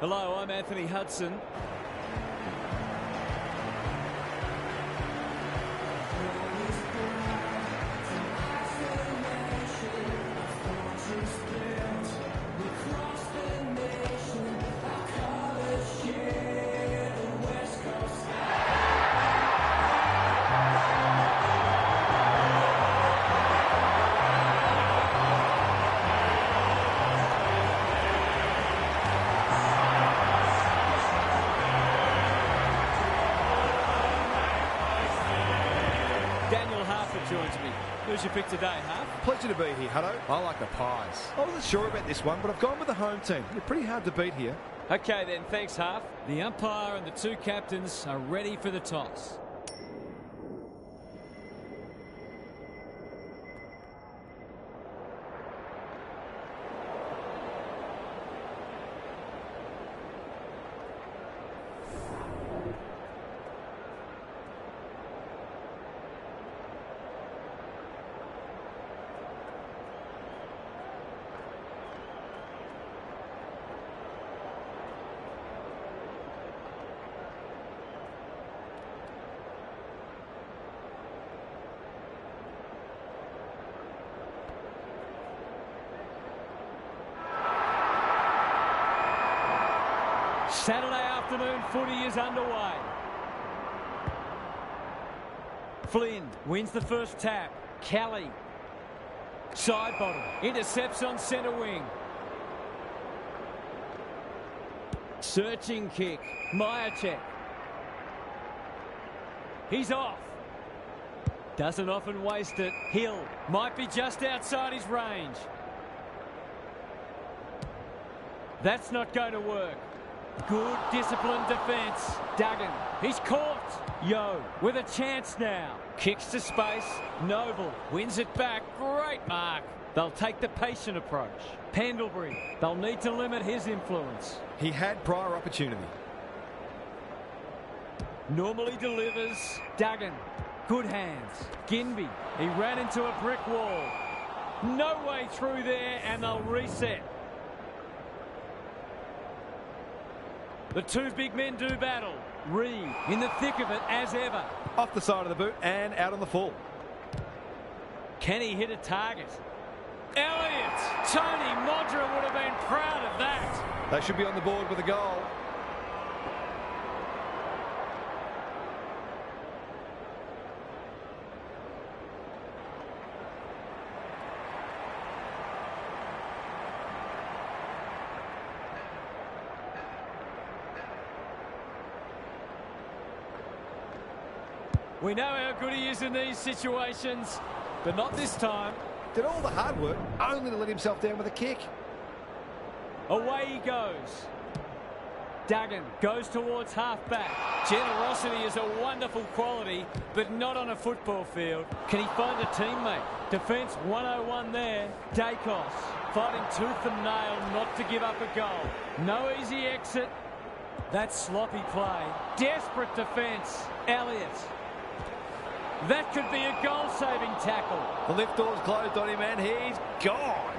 Hello, I'm Anthony Hudson. Joins me. Who's your pick today, huh? Pleasure to be here, Hutto. I like the Pies. I wasn't sure about this one, but I've gone with the home team. They're pretty hard to beat here. Okay then, thanks, Huff. The umpire and the two captains are ready for the toss. Saturday afternoon footy is underway. Flynn wins the first tap. Kelly. Side bottom. Intercepts on centre wing. Searching kick. Myercheck. He's off. Doesn't often waste it. Hill might be just outside his range. That's not going to work. Good disciplined defence. Duggan. He's caught. Yo with a chance now. Kicks to space. Noble wins it back. Great mark. They'll take the patient approach. Pendlebury. They'll need to limit his influence. He had prior opportunity. Normally delivers. Duggan. Good hands. Ginby. He ran into a brick wall. No way through there, and they'll reset. The two big men do battle. Reed in the thick of it as ever. Off the side of the boot and out on the full. Can he hit a target? Elliott! Tony Modra would have been proud of that. They should be on the board with a goal. We know how good he is in these situations, but not this time. Did all the hard work only to let himself down with a kick. Away he goes. Duggan goes towards half-back. Generosity is a wonderful quality, but not on a football field. Can he find a teammate? Defence 101 there. Dacos fighting tooth and nail not to give up a goal. No easy exit. That's sloppy play. Desperate defence. Elliott. That could be a goal-saving tackle. The lift door's closed on him and he's gone.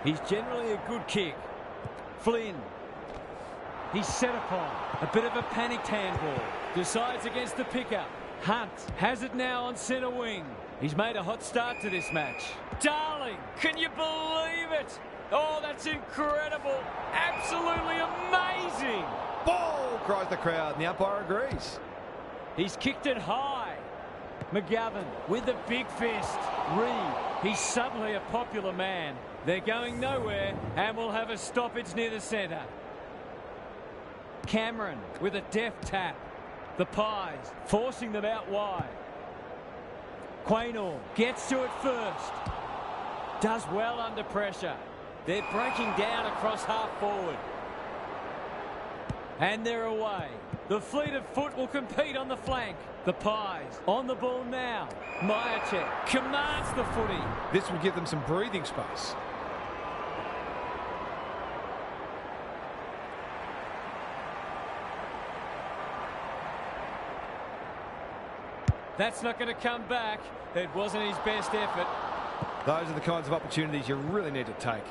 He's generally a good kick. Flynn. He's set upon. A bit of a panicked handball. Decides against the pickup. Hunt has it now on centre wing. He's made a hot start to this match. Darling, can you believe it? Oh, that's incredible. Absolutely amazing. Ball, cries the crowd, and the umpire agrees. He's kicked it high. McGovern with the big fist. Reed, he's suddenly a popular man. They're going nowhere and we'll have a stoppage near the centre. Cameron with a deft tap. The Pies forcing them out wide. Quaynor gets to it first. Does well under pressure. They're breaking down across half forward. And they're away. The fleet of foot will compete on the flank. The Pies on the ball now. Myercheck commands the footy. This will give them some breathing space. That's not going to come back. It wasn't his best effort. Those are the kinds of opportunities you really need to take.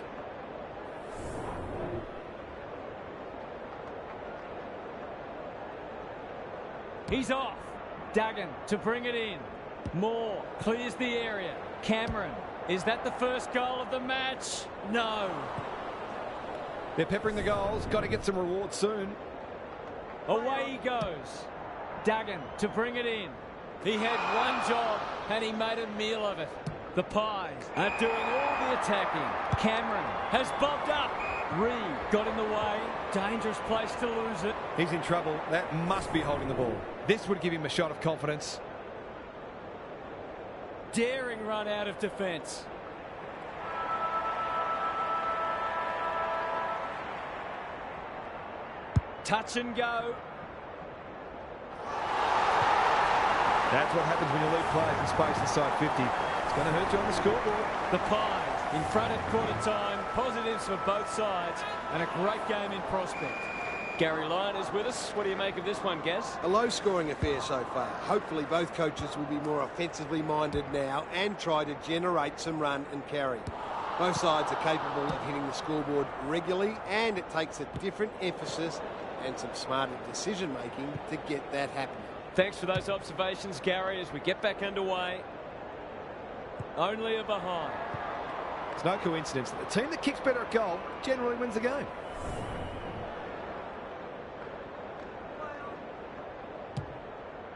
He's off. Duggan to bring it in. Moore clears the area. Cameron, is that the first goal of the match? No. They're peppering the goals. Got to get some reward soon. Away he goes. Duggan to bring it in. He had one job and he made a meal of it. The Pies are doing all the attacking. Cameron has bobbed up. Reed got in the way. Dangerous place to lose it. He's in trouble. That must be holding the ball. This would give him a shot of confidence. Daring run out of defence. Touch and go. That's what happens when you leave players in space inside 50. It's going to hurt you on the scoreboard. The Pies in front at quarter time. Positives for both sides and a great game in prospect. Gary Lyon is with us. What do you make of this one, Gaz? A low-scoring affair so far. Hopefully both coaches will be more offensively minded now and try to generate some run and carry. Both sides are capable of hitting the scoreboard regularly, and it takes a different emphasis and some smarter decision-making to get that happening. Thanks for those observations, Gary, as we get back underway. Only a behind. It's no coincidence that the team that kicks better at goal generally wins the game.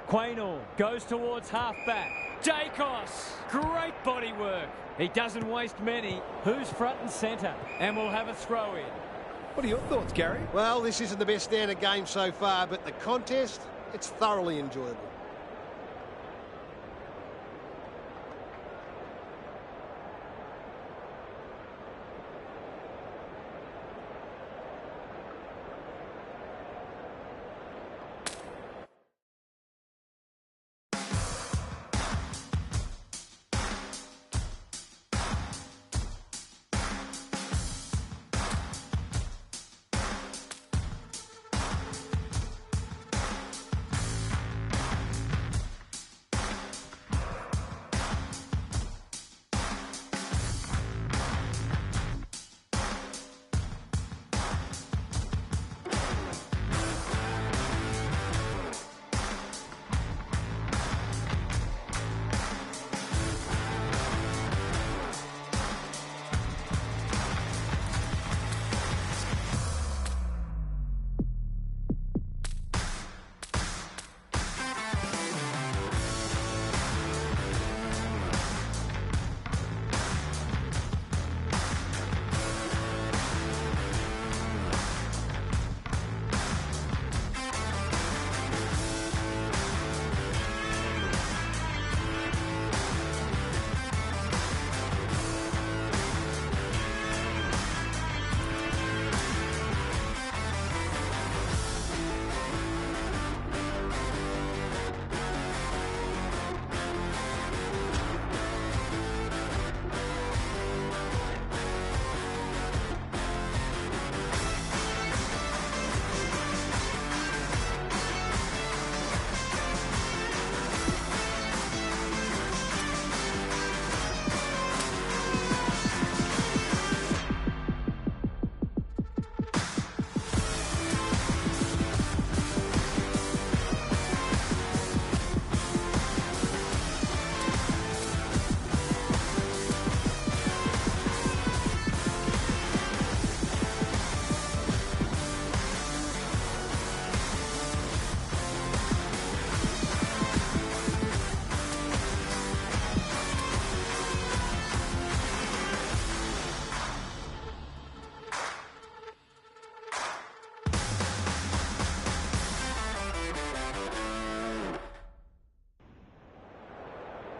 Quaynor goes towards half-back. Dacos, great body work. He doesn't waste many. Who's front and centre? And we'll have a throw-in. What are your thoughts, Gary? Well, this isn't the best standard game so far, but the contest, it's thoroughly enjoyable.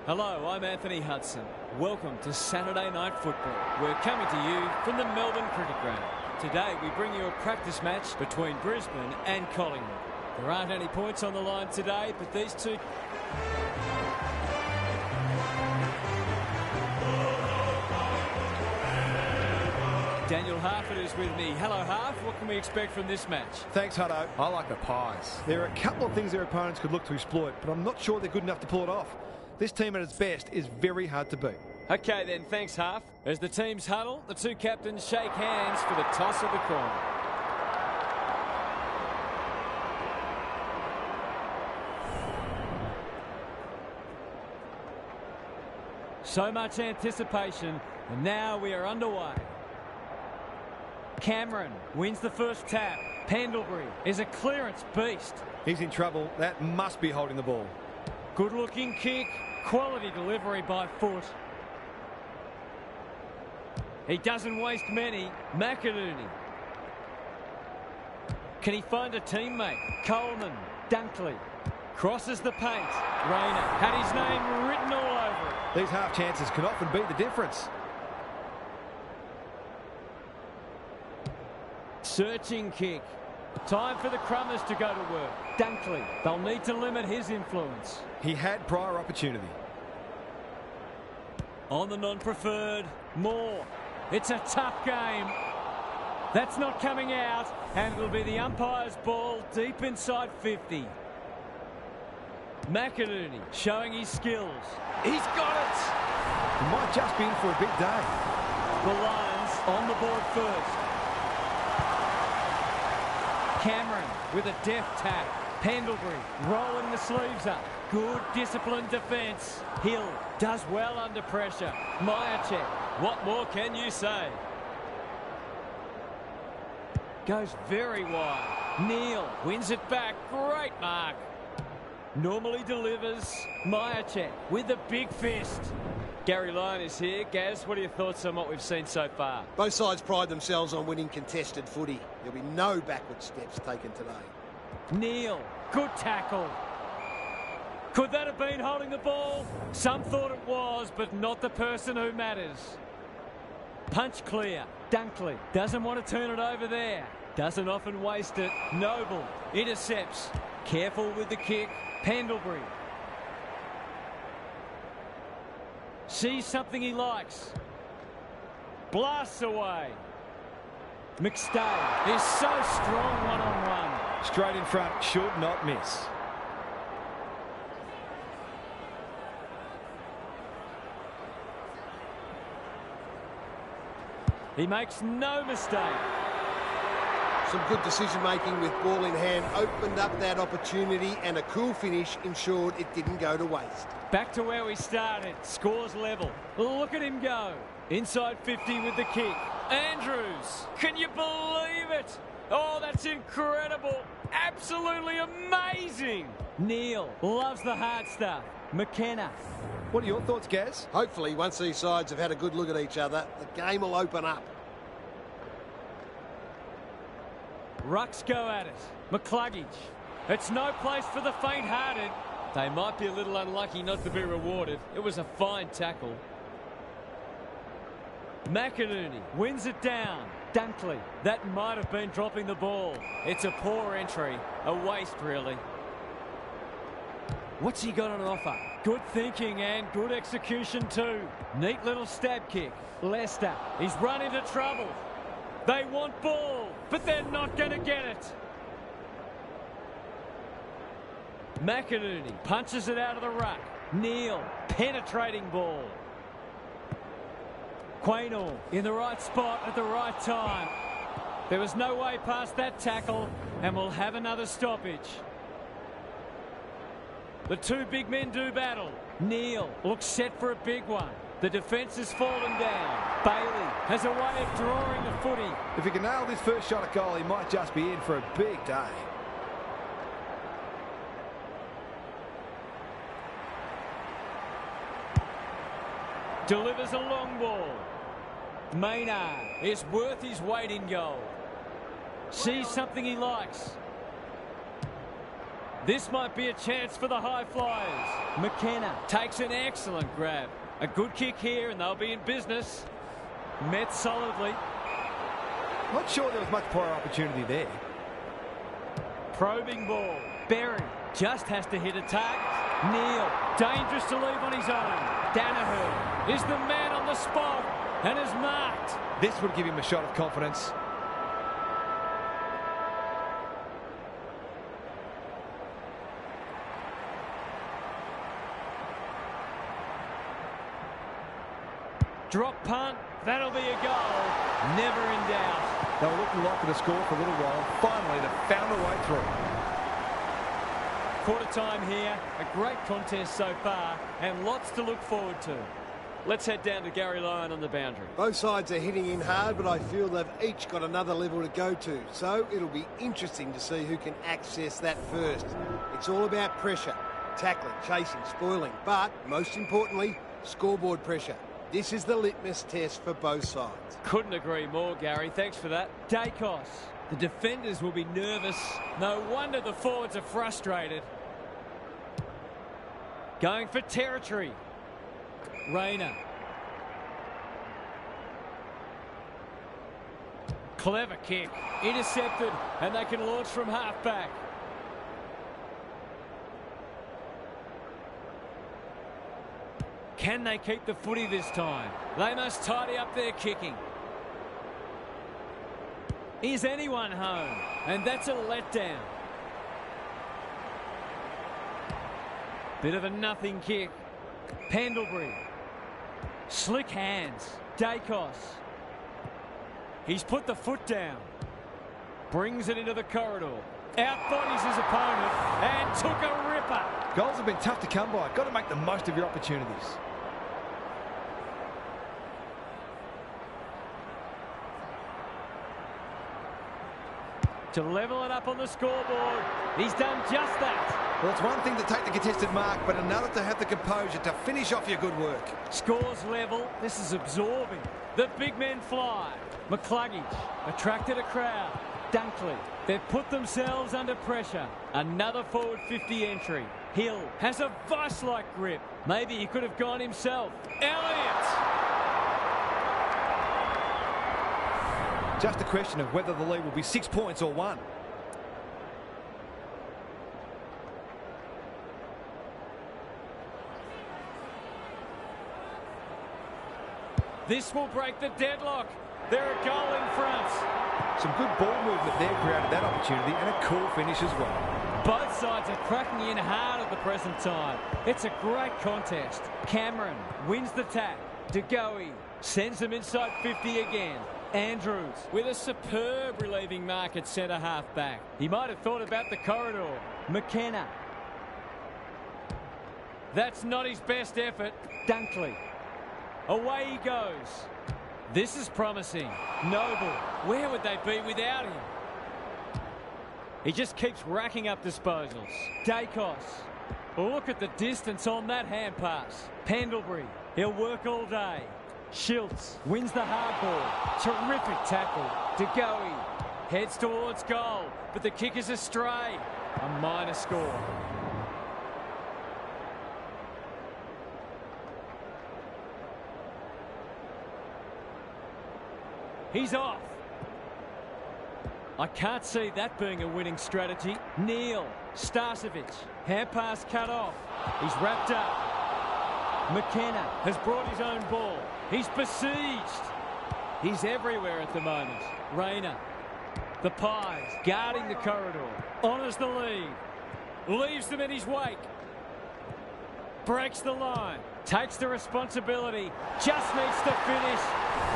Hello, I'm Anthony Hudson. Welcome to Saturday Night Football. We're coming to you from the Melbourne Cricket Ground. Today we bring you a practice match between Brisbane and Collingwood. There aren't any points on the line today, but these two... Daniel Harford is with me. Hello, Harf. What can we expect from this match? Thanks, Hutto. I like the Pies. There are a couple of things their opponents could look to exploit, but I'm not sure they're good enough to pull it off. This team at its best is very hard to beat. Okay then, thanks, Harf. As the teams huddle, the two captains shake hands for the toss of the coin. So much anticipation, and now we are underway. Cameron wins the first tap. Pendlebury is a clearance beast. He's in trouble. That must be holding the ball. Good-looking kick. Quality delivery by foot. He doesn't waste many. McInerney. Can he find a teammate? Coleman. Dunkley. Crosses the paint. Rayner had his name written all over it. These half chances can often be the difference. Searching kick. Time for the Crummers to go to work. Dunkley. They'll need to limit his influence. He had prior opportunity. On the non-preferred. Moore. It's a tough game. That's not coming out, and it'll be the umpire's ball deep inside 50. McInerney showing his skills. He's got it! He might just be in for a big day. The Lions on the board first. Cameron with a deft tap. Pendlebury rolling the sleeves up. Good disciplined defence. Hill does well under pressure. Myercheck, what more can you say? Goes very wide. Neal wins it back. Great mark. Normally delivers. Myercheck with a big fist. Gary Lyon is here. Gaz, what are your thoughts on what we've seen so far? Both sides pride themselves on winning contested footy. There'll be no backward steps taken today. Neal, good tackle. Could that have been holding the ball? Some thought it was, but not the person who matters. Punch clear. Dunkley doesn't want to turn it over there. Doesn't often waste it. Noble intercepts. Careful with the kick. Pendlebury. Sees something he likes. Blasts away. McStay is so strong one-on-one. Straight in front, should not miss. He makes no mistake. Some good decision-making with ball in hand opened up that opportunity, and a cool finish ensured it didn't go to waste. Back to where we started. Scores level. Look at him go. Inside 50 with the kick. Andrews. Can you believe it? Oh, that's incredible. Absolutely amazing. Neal loves the hard stuff. McKenna. What are your thoughts, Gaz? Hopefully, once these sides have had a good look at each other, the game will open up. Rucks go at it. McCluggage. It's no place for the faint-hearted. They might be a little unlucky not to be rewarded. It was a fine tackle. McInerney wins it down. Dunkley. That might have been dropping the ball. It's a poor entry. A waste, really. What's he got on offer? Good thinking and good execution too. Neat little stab kick. Leicester. He's run into trouble. They want ball, but they're not going to get it. McInerney punches it out of the ruck. Neal, penetrating ball. Quaynor in the right spot at the right time. There was no way past that tackle, and we'll have another stoppage. The two big men do battle. Neal looks set for a big one. The defence has fallen down. Bailey has a way of drawing the footy. If he can nail this first shot at goal, he might just be in for a big day. Delivers a long ball. Maynard is worth his weight in gold. Sees something he likes. This might be a chance for the high flyers. McKenna takes an excellent grab. A good kick here and they'll be in business. Met solidly. Not sure there was much prior opportunity there. Probing ball. Berry just has to hit a target. Neal, dangerous to leave on his own. Danaher is the man on the spot and is marked. This would give him a shot of confidence. Drop punt, that'll be a goal. Never in doubt. They were looking likely to score for a little while. Finally, they found a way through. Quarter time here. A great contest so far and lots to look forward to. Let's head down to Gary Lyon on the boundary. Both sides are hitting in hard, but I feel they've each got another level to go to. So it'll be interesting to see who can access that first. It's all about pressure, tackling, chasing, spoiling, but most importantly, scoreboard pressure. This is the litmus test for both sides. Couldn't agree more, Gary. Thanks for that. Dacos. The defenders will be nervous. No wonder the forwards are frustrated. Going for territory. Rayner. Clever kick. Intercepted, and they can launch from half-back. Can they keep the footy this time? They must tidy up their kicking. Is anyone home? And that's a letdown. Bit of a nothing kick. Pendlebury. Slick hands. Dacos. He's put the foot down. Brings it into the corridor. Outbodies his opponent and took a ripper. Goals have been tough to come by. Got to make the most of your opportunities. To level it up on the scoreboard. He's done just that. Well, it's one thing to take the contested mark, but another to have the composure to finish off your good work. Scores level. This is absorbing. The big men fly. McCluggage attracted a crowd. Dunkley. They've put themselves under pressure. Another forward 50 entry. Hill has a vice-like grip. Maybe he could have gone himself. Elliott. Just a question of whether the lead will be 6 points or 1. This will break the deadlock. They're a goal in front. Some good ball movement there created that opportunity, and a cool finish as well. Both sides are cracking in hard at the present time. It's a great contest. Cameron wins the tap. De Goey sends them inside 50 again. Andrews with a superb relieving mark at centre half back. He might have thought about the corridor. McKenna. That's not his best effort. Dunkley. Away he goes. This is promising. Noble. Where would they be without him? He just keeps racking up disposals. Dacos. Look at the distance on that hand pass. Pendlebury. He'll work all day. Schultz wins the hard ball. Terrific tackle. De Goey heads towards goal, but the kick is astray. A minor score. He's off. I can't see that being a winning strategy. Neal, Starcevic, hand pass cut off. He's wrapped up. McKenna has brought his own ball. He's besieged. He's everywhere at the moment. Rayner. The Pies guarding the corridor. Honours the lead. Leaves them in his wake. Breaks the line. Takes the responsibility. Just needs to finish.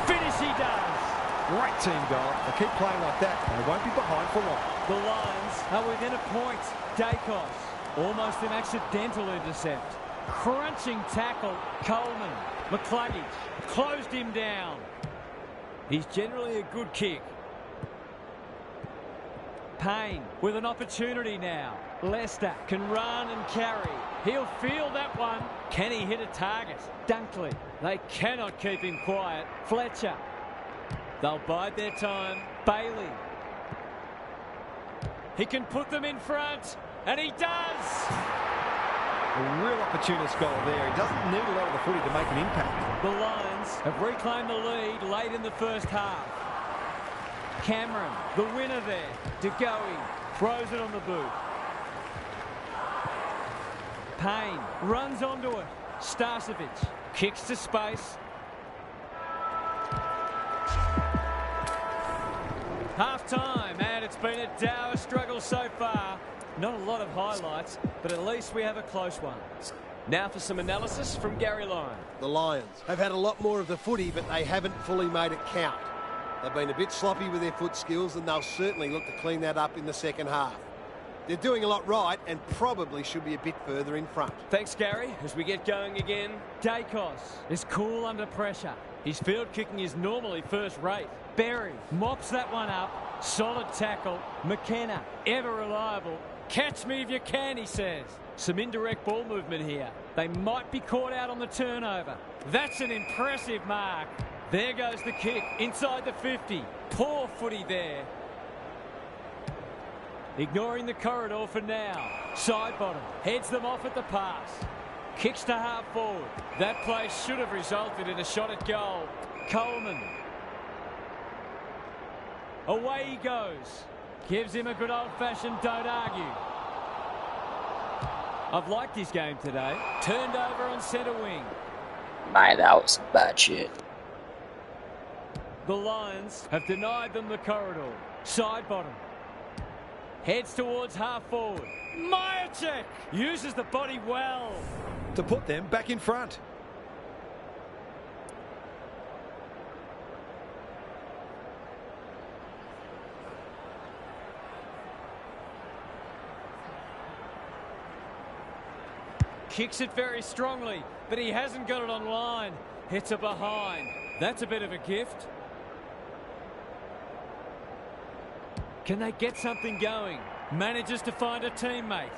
Finish he does. Great team goal. They keep playing like that, and they won't be behind for long. The Lions are within a point. Dacos. Almost an accidental intercept. Crunching tackle. Coleman. McCluggage closed him down. He's generally a good kick. Payne with an opportunity now. Leicester can run and carry. He'll field that one. Can he hit a target? Dunkley. They cannot keep him quiet. Fletcher. They'll bide their time. Bailey. He can put them in front. And he does. A real opportunist goal there. He doesn't need a lot of the footy to make an impact. The Lions have reclaimed the lead late in the first half. Cameron, the winner there. De Goey throws it on the boot. Payne runs onto it. Starcevic kicks to space. Half-time, and it's been a dour struggle so far. Not a lot of highlights, but at least we have a close one. Now for some analysis from Gary Lyon. The Lions have had a lot more of the footy, but they haven't fully made it count. They've been a bit sloppy with their foot skills, and they'll certainly look to clean that up in the second half. They're doing a lot right and probably should be a bit further in front. Thanks, Gary. As we get going again, Dacos is cool under pressure. His field kicking is normally first rate. Berry mops that one up. Solid tackle. McKenna, ever reliable. Catch me if you can, he says. Some indirect ball movement here. They might be caught out on the turnover. That's an impressive mark. There goes the kick inside the 50. Poor footy there. Ignoring the corridor for now. Side bottom. Heads them off at the pass. Kicks to half forward. That play should have resulted in a shot at goal. Coleman. Away he goes. Gives him a good old-fashioned don't argue. I've liked his game today. Turned over on centre wing. Man, that was some bad shit. The Lions have denied them the corridor. Side bottom. Heads towards half forward. Majacek uses the body well to put them back in front. Kicks it very strongly, but he hasn't got it on line. Hits it behind. That's a bit of a gift. Can they get something going? Manages to find a teammate.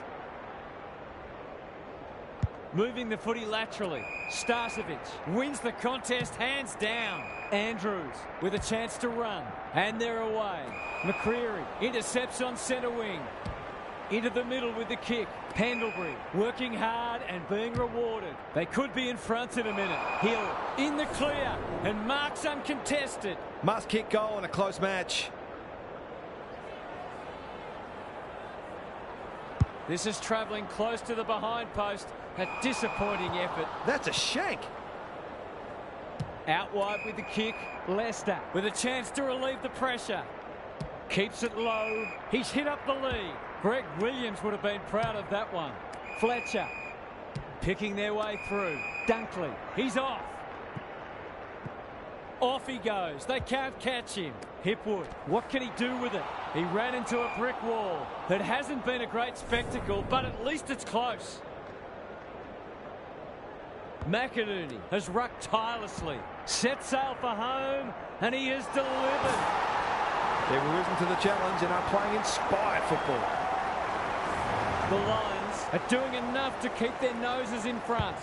Moving the footy laterally. Starcevic wins the contest hands down. Andrews with a chance to run. And they're away. McCreary intercepts on centre wing. Into the middle with the kick. Pendlebury working hard and being rewarded. They could be in front in a minute. Hill in the clear and marks uncontested. Must kick goal in a close match. This is travelling close to the behind post. A disappointing effort. That's a shank. Out wide with the kick. Leicester with a chance to relieve the pressure. Keeps it low. He's hit up the lead. Greg Williams would have been proud of that one. Fletcher picking their way through. Dunkley, he's off. Off he goes. They can't catch him. Hipwood, what can he do with it? He ran into a brick wall. It hasn't been a great spectacle, but at least it's close. McInerney has rucked tirelessly. Set sail for home, and he has delivered. They've risen to the challenge and are playing inspired football. The Lions are doing enough to keep their noses in front.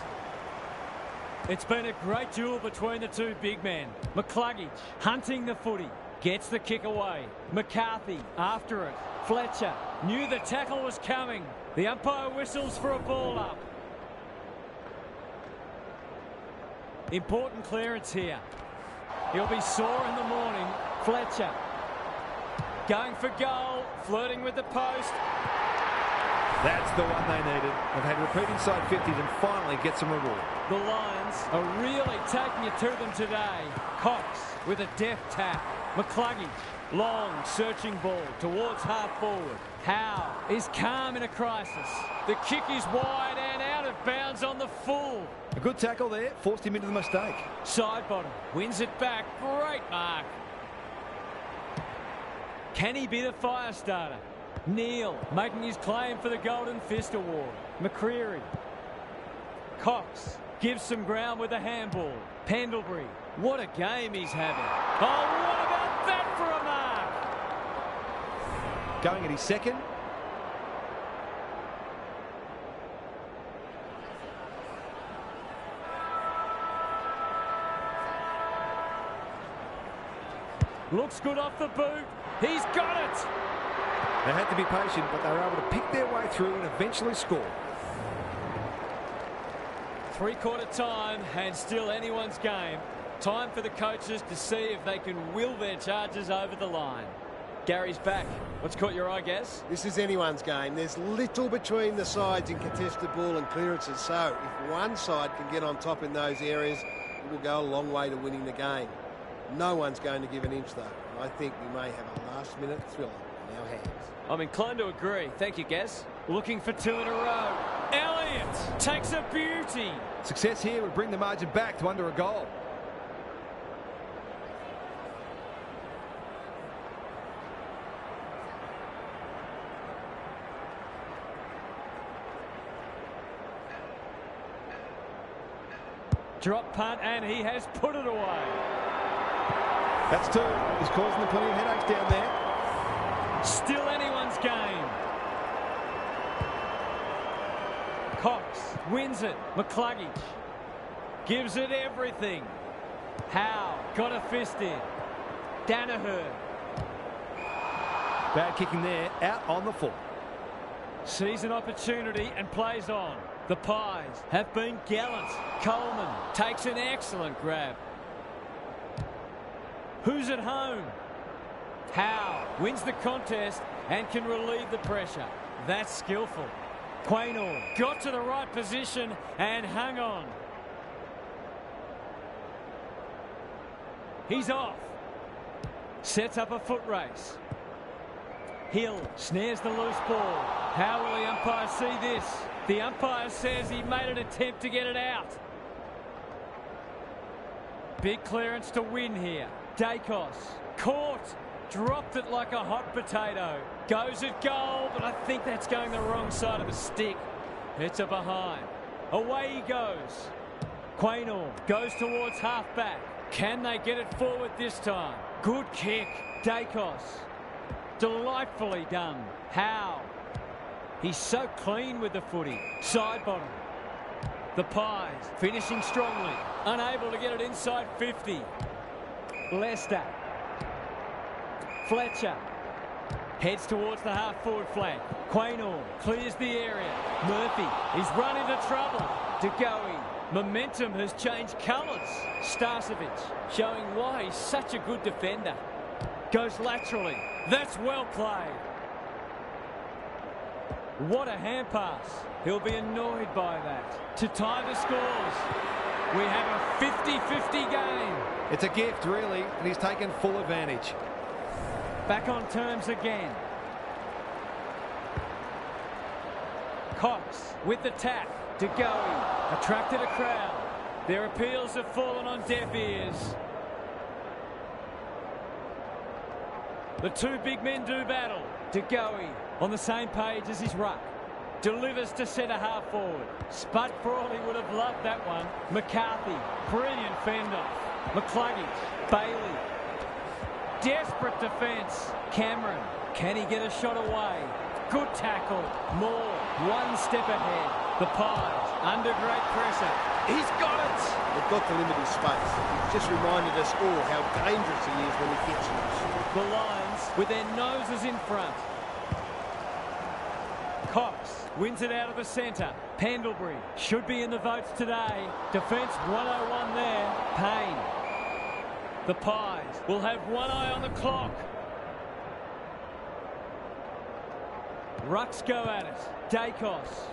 It's been a great duel between the two big men. McCluggage hunting the footy. Gets the kick away. McCarthy after it. Fletcher knew the tackle was coming. The umpire whistles for a ball up. Important clearance here. He'll be sore in the morning. Fletcher going for goal. Flirting with the post. That's the one they needed. They've had repeat inside 50s and finally get some reward. The Lions are really taking it to them today. Cox with a deft tap. McCluggage, long searching ball towards half forward. Howe is calm in a crisis. The kick is wide and out of bounds on the full. A good tackle there, forced him into the mistake. Side bottom, wins it back. Great mark. Can he be the fire starter? Neal making his claim for the Golden Fist Award. McCreary. Cox gives some ground with a handball. Pendlebury. What a game he's having. Oh, what about that for a mark? Going at his second. Looks good off the boot. He's got it. They had to be patient, but they were able to pick their way through and eventually score. Three-quarter time and still anyone's game. Time for the coaches to see if they can will their charges over the line. Gary's back. What's caught your eye, Gaz? This is anyone's game. There's little between the sides in contested ball and clearances. So if one side can get on top in those areas, it will go a long way to winning the game. No one's going to give an inch, though. I think we may have a last-minute thriller in our hands. I'm inclined to agree. Thank you, Gaz. Looking for two in a row. Elliott takes a beauty. Success here would bring the margin back to under a goal. Drop punt, and he has put it away. That's two. He's causing them plenty of headaches down there. Still anyone's game. Cox wins it. McCluggage gives it everything. Howe got a fist in. Danaher. Bad kicking there, out on the full. Sees an opportunity and plays on. The Pies have been gallant. Coleman takes an excellent grab. Who's at home? Howe wins the contest and can relieve the pressure. That's skillful. Quaynor got to the right position and hung on. He's off. Sets up a foot race. Hill snares the loose ball. How will the umpire see this? The umpire says he made an attempt to get it out. Big clearance to win here. Dacos caught. Dropped it like a hot potato. Goes at goal, but I think that's going the wrong side of the stick. It's a behind. Away he goes. Quaynor goes towards half-back. Can they get it forward this time? Good kick. Dacos. Delightfully done. Howe. He's so clean with the footy. Side bottom. The Pies finishing strongly. Unable to get it inside 50. Leicester. Fletcher. Heads towards the half-forward flank. Quaynor clears the area. Murphy. He's run into trouble. De Goey. Momentum has changed colours. Starcevic showing why he's such a good defender. Goes laterally. That's well played. What a hand pass. He'll be annoyed by that. To tie the scores, we have a 50-50 game. It's a gift, really, and he's taken full advantage. Back on terms again. Cox with the tap. De Goey attracted a crowd. Their appeals have fallen on deaf ears. The two big men do battle. De Goey on the same page as his ruck. Delivers to centre half forward. Spud Frawley would have loved that one. McCarthy, brilliant fend off. McCluggage, Bailey. Desperate defence. Cameron, can he get a shot away? Good tackle. Moore, one step ahead. The Pies, under great pressure. He's got it! They've got to limit his space. He's just reminded us all how dangerous he is when he gets loose. The Lions with their noses in front. Cox wins it out of the centre. Pendlebury should be in the votes today. Defence 101 there. Payne. The Pies will have one eye on the clock. Rucks go at it. Dacos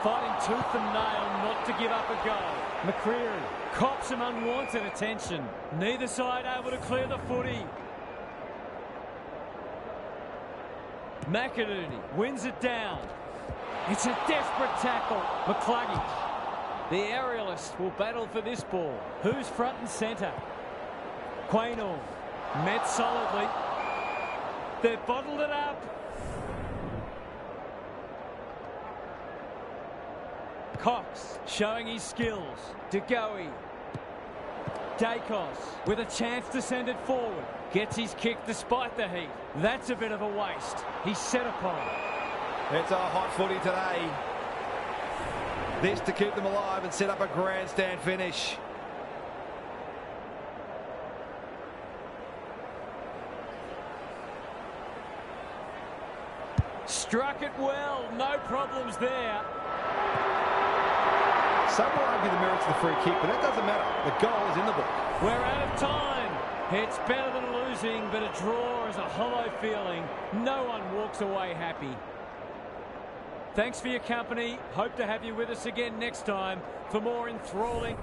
fighting tooth and nail not to give up a goal. McCreary cops some unwanted attention. Neither side able to clear the footy. McInerney wins it down. It's a desperate tackle. McCluggage. The aerialist will battle for this ball. Who's front and centre? Quaynor met solidly. They've bottled it up. Cox showing his skills. De Goey. Dacos with a chance to send it forward. Gets his kick despite the heat. That's a bit of a waste. He's set upon. It's a hot footy today. This to keep them alive and set up a grandstand finish. Struck it well. No problems there. Some will argue the merits of the free kick, but that doesn't matter. The goal is in the book. We're out of time. It's better than losing, but a draw is a hollow feeling. No one walks away happy. Thanks for your company. Hope to have you with us again next time for more enthralling.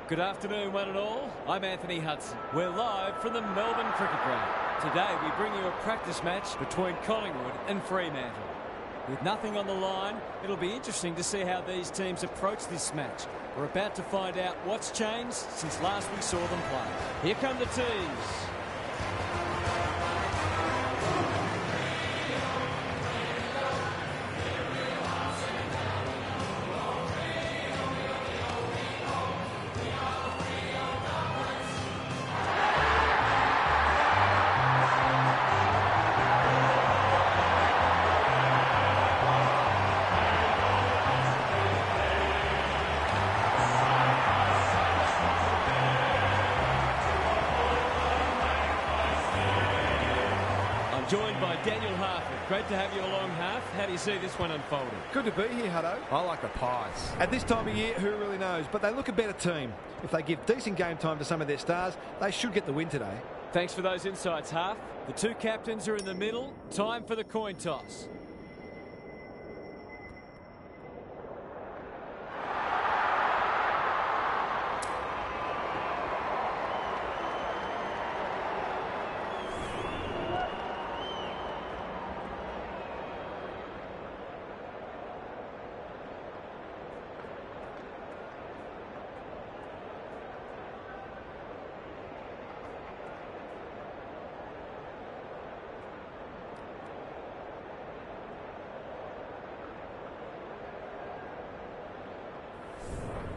Good afternoon, one and all. I'm Anthony Hudson. We're live from the Melbourne Cricket Ground. Today we bring you a practice match between Collingwood and Fremantle. With nothing on the line, it'll be interesting to see how these teams approach this match. We're about to find out what's changed since last we saw them play. Here come the teams. Joined by Daniel Harford. Great to have you along, Harf. How do you see this one unfolding? Good to be here, Hutto. I like the Pies. At this time of year, who really knows? But they look a better team. If they give decent game time to some of their stars, they should get the win today. Thanks for those insights, Harf. The two captains are in the middle. Time for the coin toss.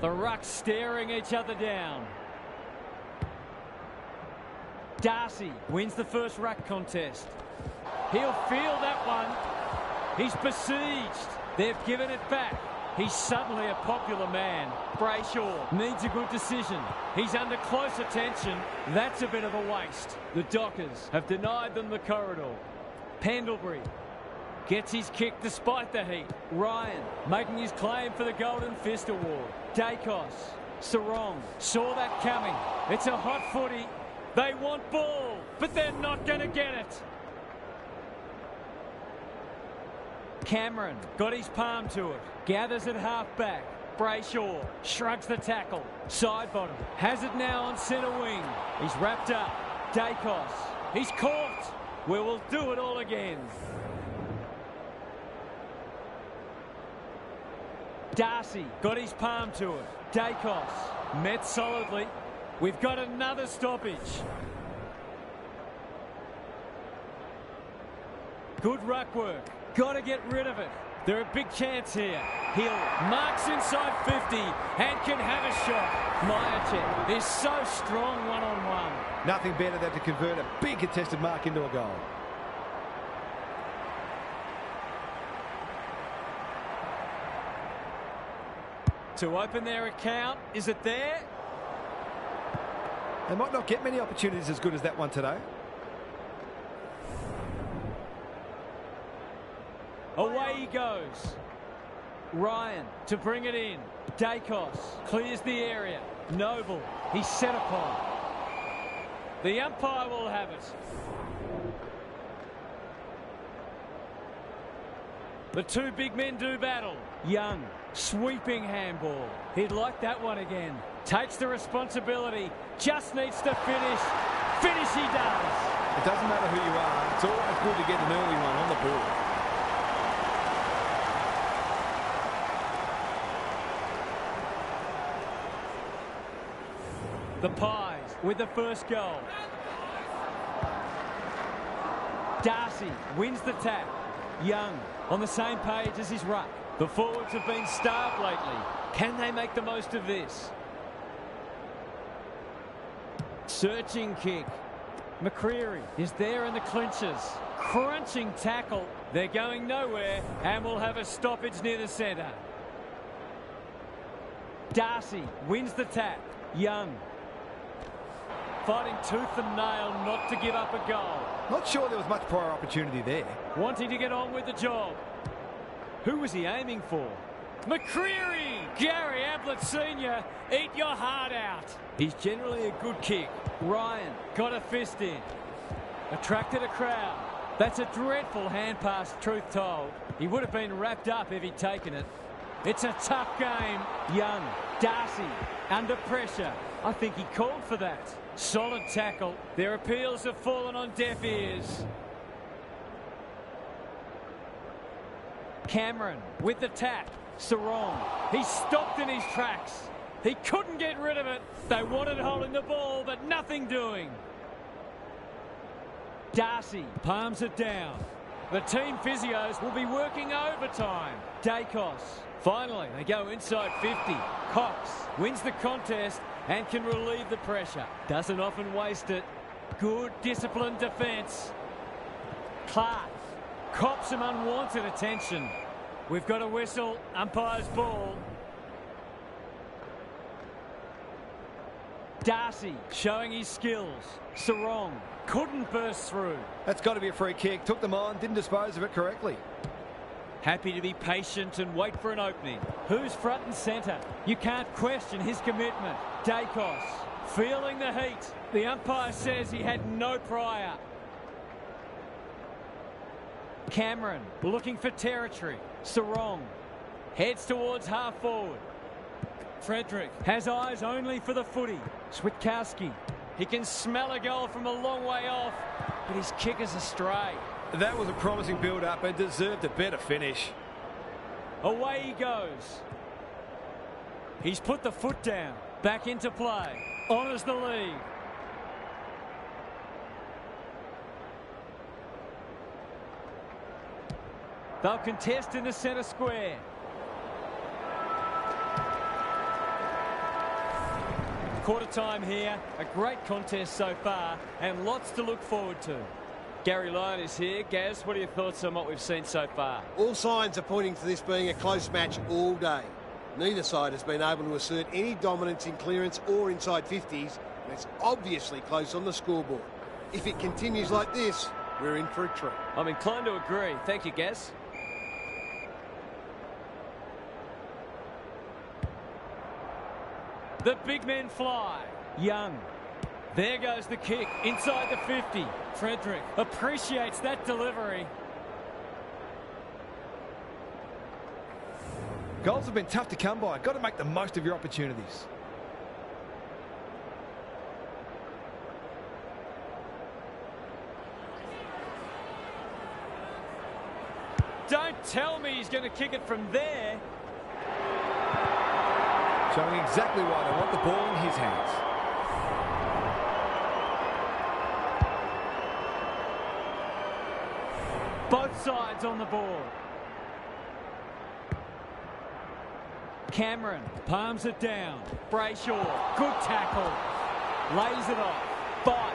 The rucks staring each other down. Darcy wins the first ruck contest. He'll feel that one. He's besieged. They've given it back. He's suddenly a popular man. Brayshaw needs a good decision. He's under close attention. That's a bit of a waste. The Dockers have denied them the corridor. Pendlebury gets his kick despite the heat. Ryan making his claim for the Golden Fist Award. Dacos, Sarong saw that coming. It's a hot footy. They want ball, but they're not going to get it. Cameron got his palm to it. Gathers at half-back. Brayshaw shrugs the tackle. Side bottom. Has it now on centre wing. He's wrapped up. Dacos. He's caught. We will do it all again. Darcy got his palm to it. Dacos met solidly. We've got another stoppage. Good ruck work. Got to get rid of it. They're a big chance here. Hill marks inside 50 and can have a shot. Myercheck is so strong one-on-one. Nothing better than to convert a big contested mark into a goal. To open their account, is it there? They might not get many opportunities as good as that one today. Away he goes. Ryan to bring it in. Dacos clears the area. Noble, he's set upon. The umpire will have it. The two big men do battle. Young, sweeping handball. He'd like that one again. Takes the responsibility. Just needs to finish. Finish he does. It doesn't matter who you are. It's always good to get an early one on the board. The Pies with the first goal. Darcy wins the tap. Young on the same page as his ruck. The forwards have been starved lately. Can they make the most of this? Searching kick. McCreery is there in the clinches. Crunching tackle. They're going nowhere and will have a stoppage near the centre. Darcy wins the tap. Young fighting tooth and nail not to give up a goal. Not sure there was much prior opportunity there. Wanting to get on with the job. Who was he aiming for? McCreery! Gary Ablett Sr., eat your heart out. He's generally a good kick. Ryan got a fist in. Attracted a crowd. That's a dreadful hand pass, truth told. He would have been wrapped up if he'd taken it. It's a tough game. Young, Darcy, under pressure. I think he called for that. Solid tackle. Their appeals have fallen on deaf ears. Cameron with the tap. Sarong. He's stopped in his tracks. He couldn't get rid of it. They wanted holding the ball, but nothing doing. Darcy palms it down. The team physios will be working overtime. Dacos. Finally, they go inside 50. Cox wins the contest and can relieve the pressure. Doesn't often waste it. Good disciplined defence. Clark cops some unwanted attention. We've got a whistle. Umpire's ball. Darcy showing his skills. Sarong couldn't burst through. That's got to be a free kick. Took them on, didn't dispose of it correctly. Happy to be patient and wait for an opening. Who's front and centre? You can't question his commitment. Dacos feeling the heat. The umpire says he had no prior. Cameron looking for territory. Sarong heads towards half forward. Frederick has eyes only for the footy. Switkowski. He can smell a goal from a long way off, but his kick is astray. That was a promising build-up and deserved a better finish. Away he goes. He's put the foot down. Back into play. Honours the lead. They'll contest in the centre square. Quarter time here. A great contest so far and lots to look forward to. Gary Lyon is here. Gaz, what are your thoughts on what we've seen so far? All signs are pointing to this being a close match all day. Neither side has been able to assert any dominance in clearance or inside 50s, and it's obviously close on the scoreboard. If it continues like this, we're in for a treat. I'm inclined to agree. Thank you, Gaz. The big men fly. Young. There goes the kick inside the 50. Frederick appreciates that delivery. Goals have been tough to come by. Got to make the most of your opportunities. Don't tell me he's going to kick it from there. Showing exactly why they want the ball in his hands. Both sides on the board. Cameron palms it down. Brayshaw, good tackle. Lays it off. Bite.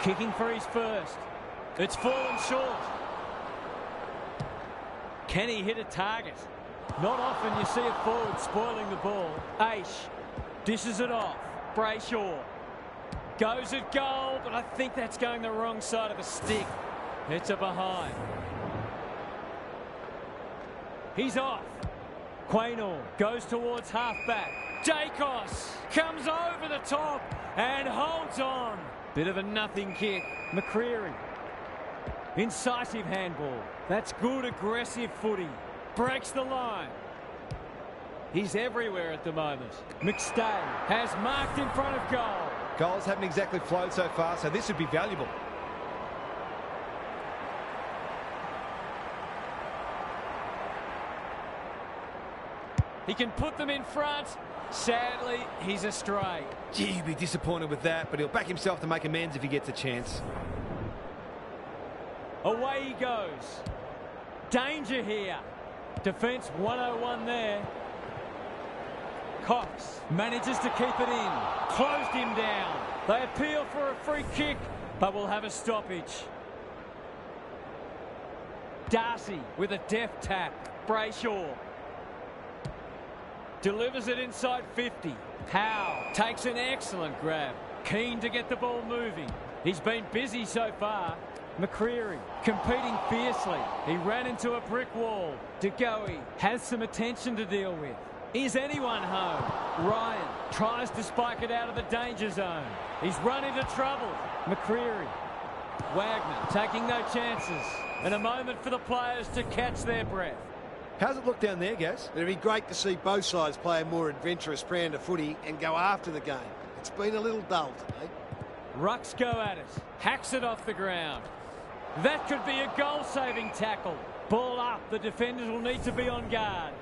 Kicking for his first. It's fallen short. Can he hit a target? Not often you see a forward spoiling the ball. Aish dishes it off. Brayshaw goes at goal, but I think that's going the wrong side of the stick. It's a behind. He's off. Quaynor goes towards half-back. Dacos comes over the top and holds on. Bit of a nothing kick. McCreary. Incisive handball. That's good aggressive footy. Breaks the line. He's everywhere at the moment. McStay has marked in front of goal. Goals haven't exactly flowed so far, so this would be valuable. He can put them in front. Sadly, he's astray. Gee, he'd be disappointed with that, but he'll back himself to make amends if he gets a chance. Away he goes. Danger here. Defence 101 there. Cox manages to keep it in. Closed him down. They appeal for a free kick, but will have a stoppage. Darcy with a deft tap. Brayshaw delivers it inside 50. Howe takes an excellent grab. Keen to get the ball moving. He's been busy so far. McCreary competing fiercely. He ran into a brick wall. DeGoey has some attention to deal with. Is anyone home? Ryan tries to spike it out of the danger zone. He's run into trouble. McCreary. Wagner taking no chances. And a moment for the players to catch their breath. How's it look down there, Gaz? It'd be great to see both sides play a more adventurous brand of footy and go after the game. It's been a little dull today. Rucks go at it. Hacks it off the ground. That could be a goal-saving tackle. Ball up. The defenders will need to be on guard.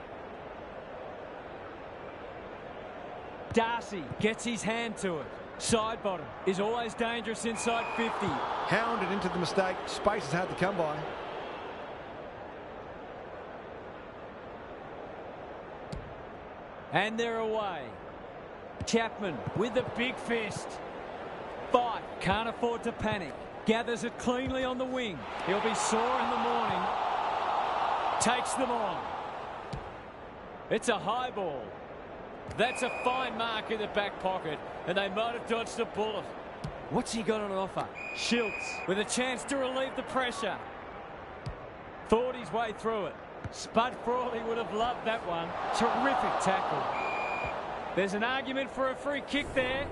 Darcy gets his hand to it. Side bottom is always dangerous inside 50. Hounded into the mistake. Space is hard to come by. And they're away. Chapman with a big fist. Fight, can't afford to panic. Gathers it cleanly on the wing. He'll be sore in the morning. Takes them on. It's a high ball. That's a fine mark in the back pocket, and they might have dodged a bullet. What's he got on offer? Schultz with a chance to relieve the pressure. Thought his way through it. Spud Frawley would have loved that one. Terrific tackle. There's an argument for a free kick there.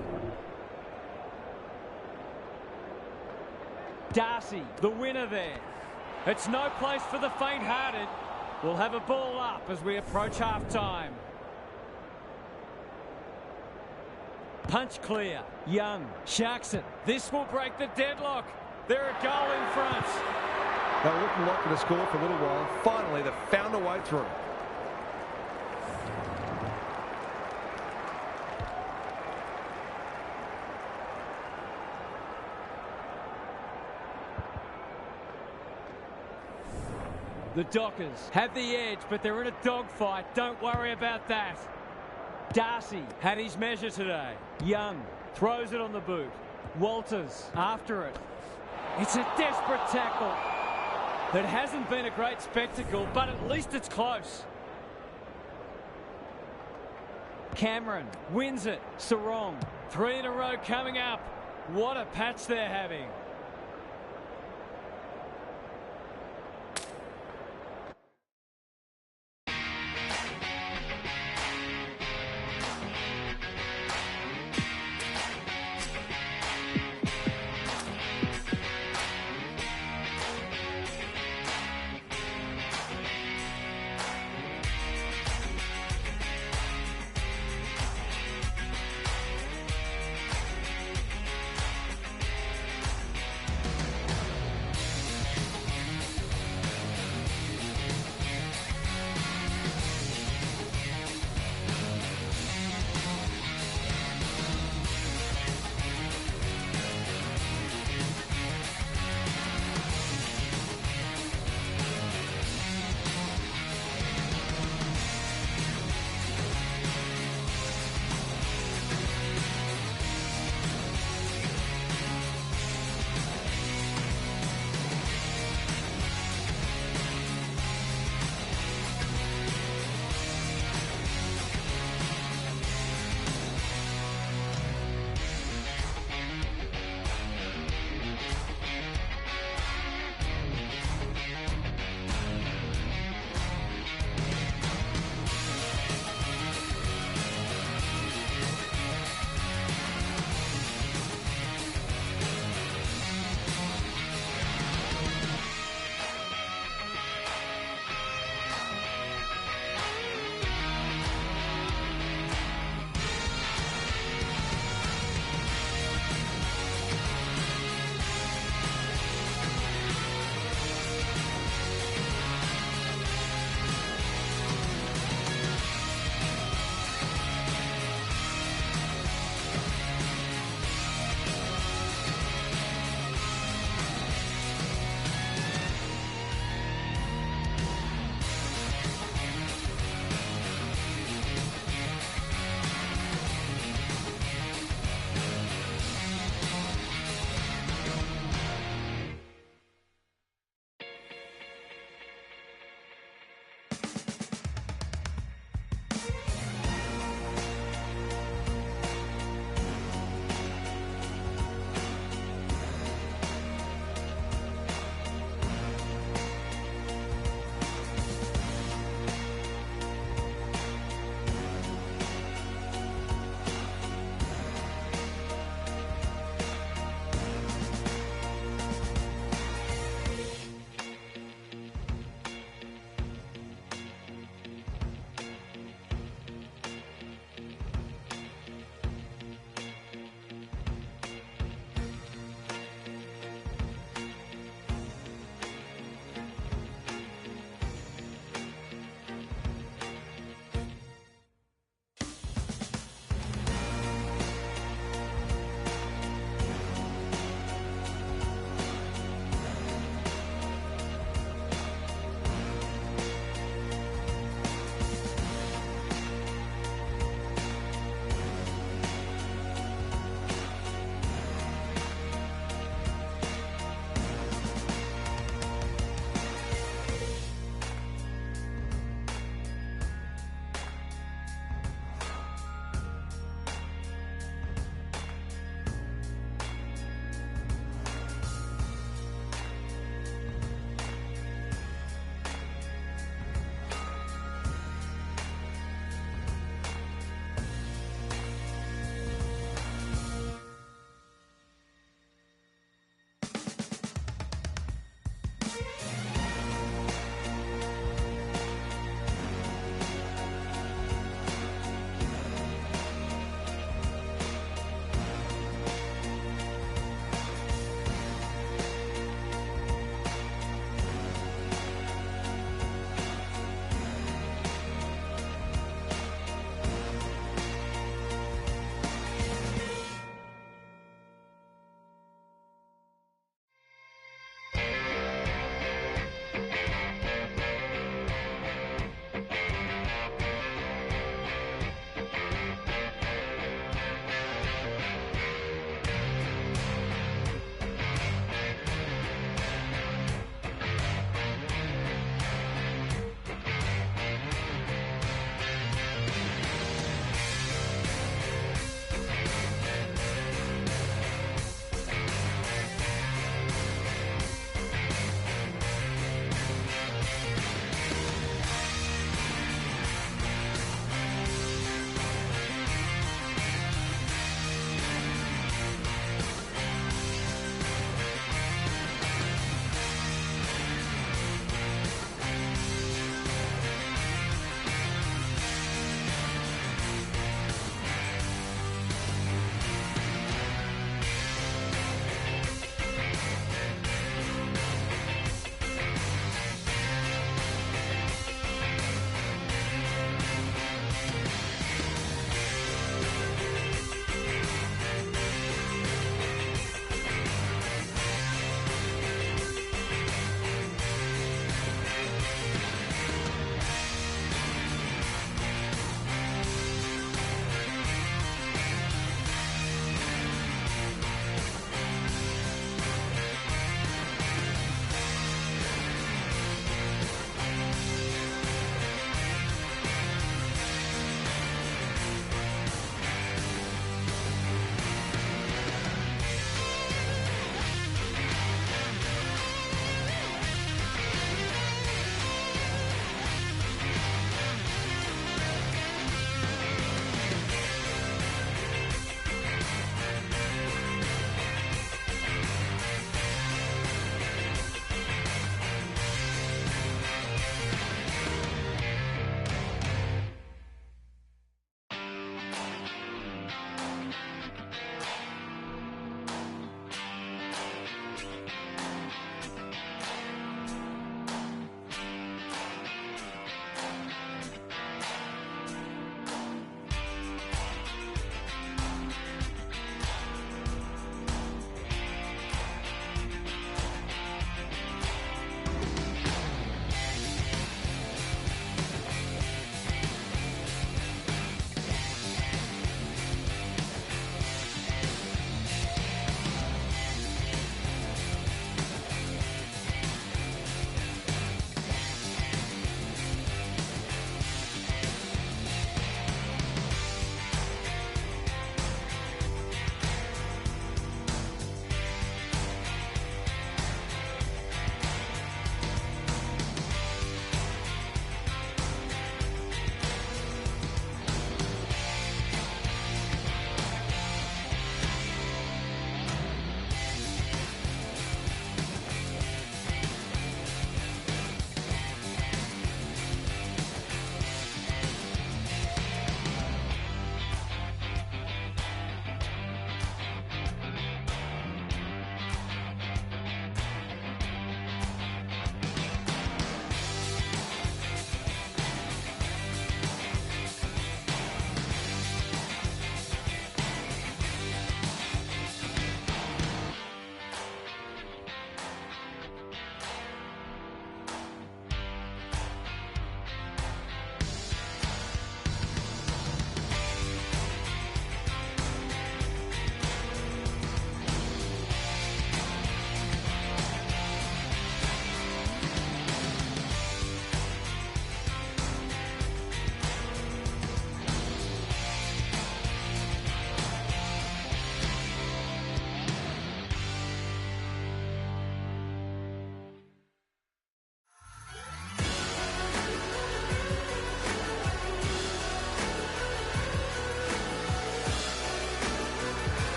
Darcy, the winner there. It's no place for the faint-hearted. We'll have a ball up as we approach half-time. Punch clear. Young. Sharks it. This will break the deadlock. They're a goal in front. They were looking likely to score for a little while. Finally, they've found a way through. The Dockers have the edge, but they're in a dogfight. Don't worry about that. Darcy had his measure today. Young throws it on the boot. Walters after it. It's a desperate tackle. That hasn't been a great spectacle, but at least it's close. Cameron wins it. Sarong. 3 in a row coming up. What a patch they're having.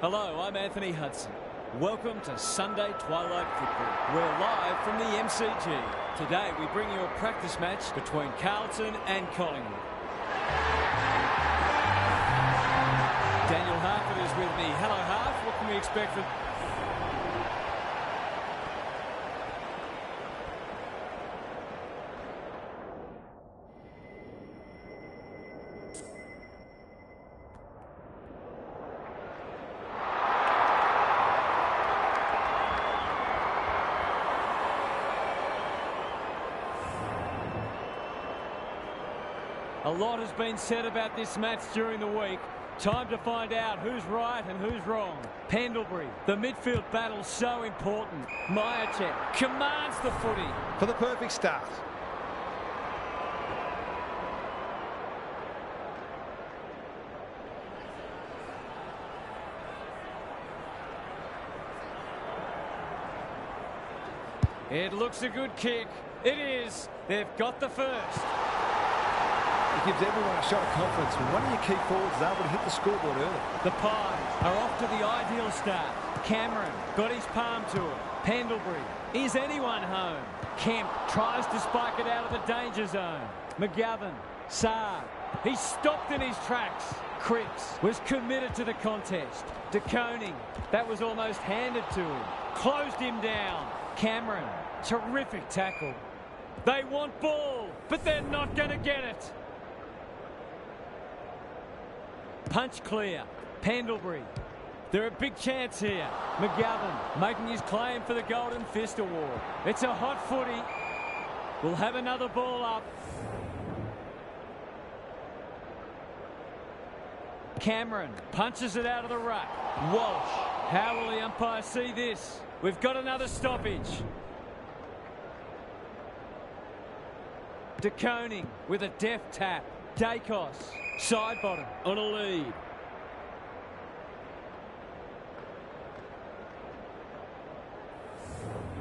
Hello, I'm Anthony Hudson. Welcome to Sunday Twilight Football. We're live from the MCG. Today we bring you a practice match between Carlton and Collingwood. Daniel Harford is with me. Hello, Harf. What can we expect from... A lot has been said about this match during the week. Time to find out who's right and who's wrong. Pendlebury, the midfield battle so important. Myercheck commands the footy. For the perfect start. It looks a good kick. It is. They've got the first. It gives everyone a shot of confidence when one of your key forwards is able to hit the scoreboard early. The Pies are off to the ideal start. Cameron got his palm to it. Pendlebury, is anyone home? Kemp tries to spike it out of the danger zone. McGovern, Saar, he's stopped in his tracks. Cripps was committed to the contest. De Koning, that was almost handed to him. Closed him down. Cameron, terrific tackle. They want ball, but they're not going to get it. Punch clear. Pendlebury. They're a big chance here. McGovern making his claim for the Golden Fist Award. It's a hot footy. We'll have another ball up. Cameron punches it out of the ruck. Walsh. How will the umpire see this? We've got another stoppage. De Koning with a deft tap. Dacos. Side bottom on a lead.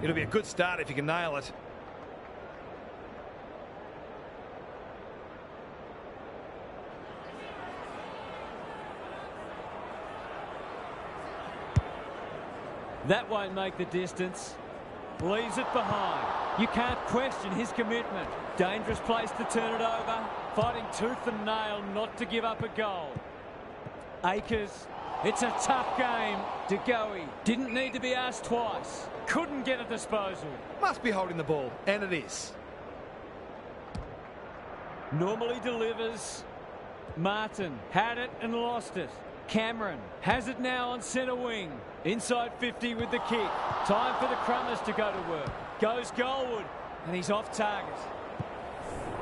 It'll be a good start if you can nail it. That won't make the distance. Leaves it behind. You can't question his commitment. Dangerous place to turn it over. Fighting tooth and nail not to give up a goal. Akers. It's a tough game. De Goey didn't need to be asked twice. Couldn't get a disposal. Must be holding the ball, and it is. Normally delivers. Martin had it and lost it. Cameron has it now on centre wing. Inside 50 with the kick. Time for the Crummers to go to work. Goes goalward, and he's off target.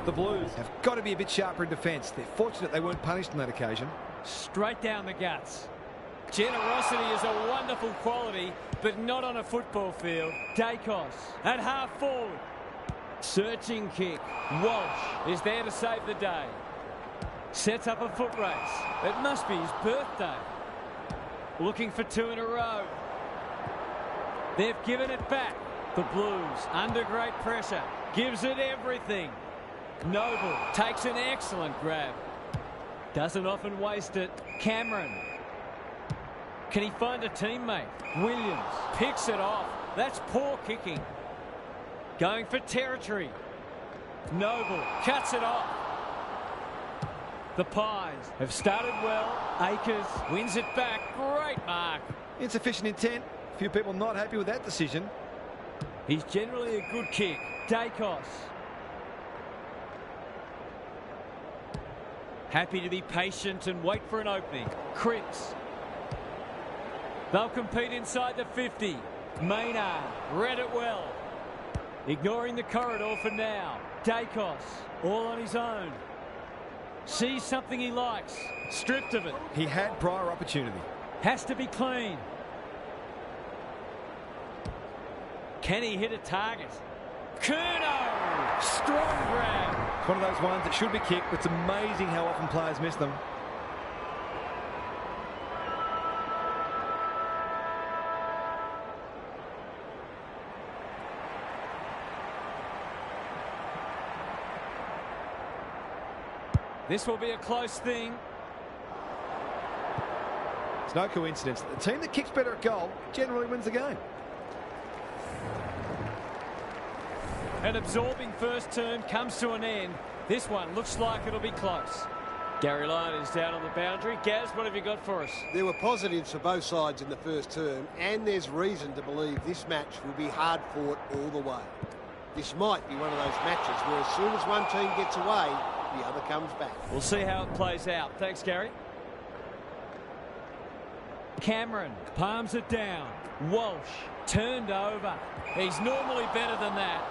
The Blues have got to be a bit sharper in defence. They're fortunate they weren't punished on that occasion. Straight down the guts. Generosity is a wonderful quality, but not on a football field. Dacos at half forward. Searching kick. Walsh is there to save the day. Sets up a foot race. It must be his birthday. Looking for two in a row. They've given it back. The Blues under great pressure. Gives it everything. Noble takes an excellent grab. Doesn't often waste it. Cameron. Can he find a teammate? Williams picks it off. That's poor kicking. Going for territory. Noble cuts it off. The Pies have started well. Akers wins it back. Great mark. Insufficient intent. A few people not happy with that decision. He's generally a good kick. Dacos. Happy to be patient and wait for an opening. Cripps. They'll compete inside the 50. Maynard read it well. Ignoring the corridor for now. Dacos all on his own. Sees something he likes. Stripped of it. He had prior opportunity. Has to be clean. Can he hit a target? Curnow! Strong grab. It's one of those ones that should be kicked, but it's amazing how often players miss them. This will be a close thing. It's no coincidence that the team that kicks better at goal generally wins the game. An absorbing first term comes to an end. This one looks like it'll be close. Gary Lyon is down on the boundary. Gaz, what have you got for us? There were positives for both sides in the first term, and there's reason to believe this match will be hard fought all the way. This might be one of those matches where as soon as one team gets away, the other comes back. We'll see how it plays out. Thanks, Gary. Cameron palms it down. Walsh turned over. He's normally better than that.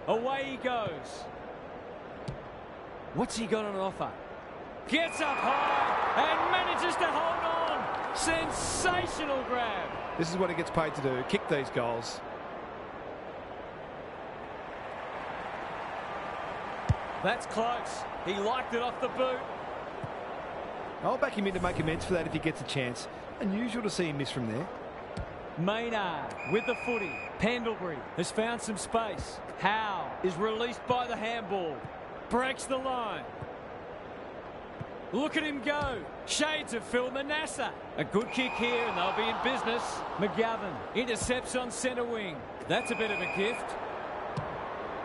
Away he goes. What's he got on offer? Gets up high and manages to hold on. Sensational grab. This is what he gets paid to do, kick these goals. That's close. He liked it off the boot. I'll back him in to make amends for that if he gets a chance. Unusual to see him miss from there. Maynard with the footy. Pendlebury has found some space. Howe is released by the handball. Breaks the line. Look at him go. Shades of Phil Manasseh. A good kick here and they'll be in business. McGovern intercepts on centre wing. That's a bit of a gift.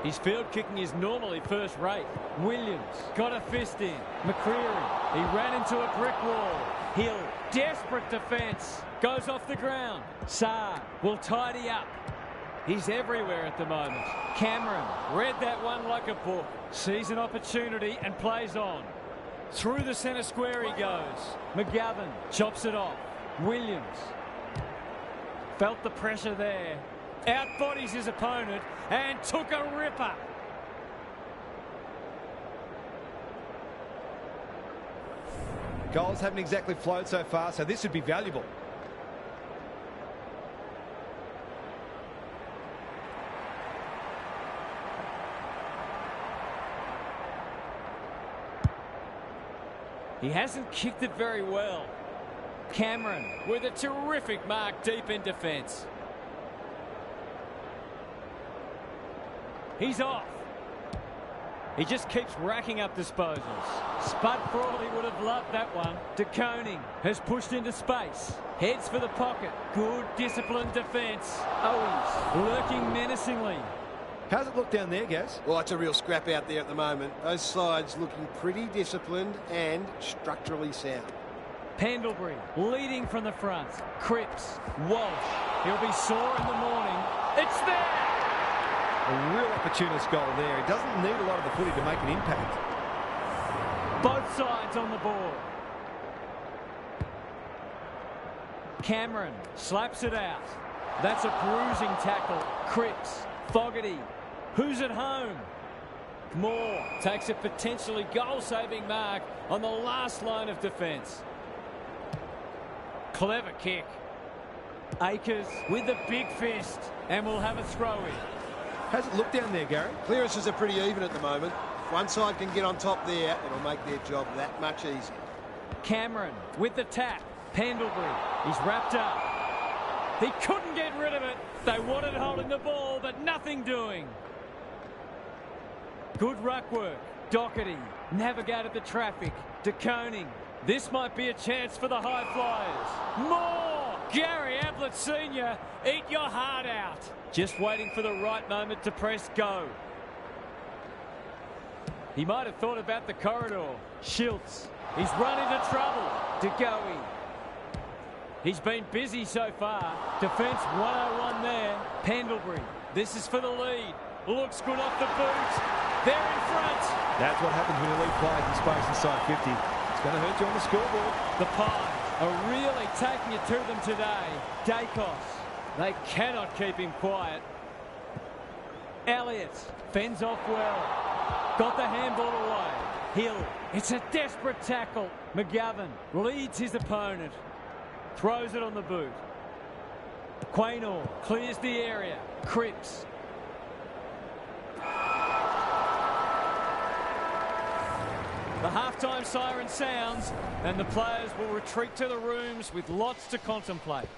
His field kicking is normally first rate. Williams got a fist in. McCreary, he ran into a brick wall. Hill, desperate defence. Goes off the ground. Saar will tidy up. He's everywhere at the moment. Cameron read that one like a book. Sees an opportunity and plays on. Through the centre square he goes. McGovern chops it off. Williams felt the pressure there. Outbodies his opponent and took a ripper. Goals haven't exactly flowed so far, so this would be valuable. He hasn't kicked it very well. Cameron with a terrific mark deep in defence. He's off. He just keeps racking up disposals. Spud Frawley would have loved that one. De Koning has pushed into space. Heads for the pocket. Good disciplined defence. Owens lurking menacingly. How's it look down there, Gaz? Well, it's a real scrap out there at the moment. Those sides looking pretty disciplined and structurally sound. Pendlebury leading from the front. Cripps, Walsh. He'll be sore in the morning. It's there! A real opportunist goal there. He doesn't need a lot of the footy to make an impact. Both sides on the board. Cameron slaps it out. That's a bruising tackle. Cripps, Fogarty. Who's at home? Moore takes a potentially goal-saving mark on the last line of defence. Clever kick. Akers with the big fist and will have a throw-in. How's it look down there, Gary? Clearances are pretty even at the moment. If one side can get on top there, it'll make their job that much easier. Cameron with the tap. Pendlebury, he's wrapped up. He couldn't get rid of it. They wanted holding the ball, but nothing doing. Good ruck work. Doherty navigated the traffic. De Koning. This might be a chance for the high flyers. More! Gary Ablett Sr., eat your heart out. Just waiting for the right moment to press go. He might have thought about the corridor. Schiltz. He's run into trouble. De Goey. He's been busy so far. Defence 101 there. Pendlebury. This is for the lead. Looks good off the boot. They're in front. That's what happens when you leave players in space inside 50. It's going to hurt you on the scoreboard. The Pies are really taking it to them today. Dacos. They cannot keep him quiet. Elliott fends off well. Got the handball away. Hill. It's a desperate tackle. McGovern leads his opponent. Throws it on the boot. Quaynor clears the area. Cripps. The halftime siren sounds and the players will retreat to the rooms with lots to contemplate.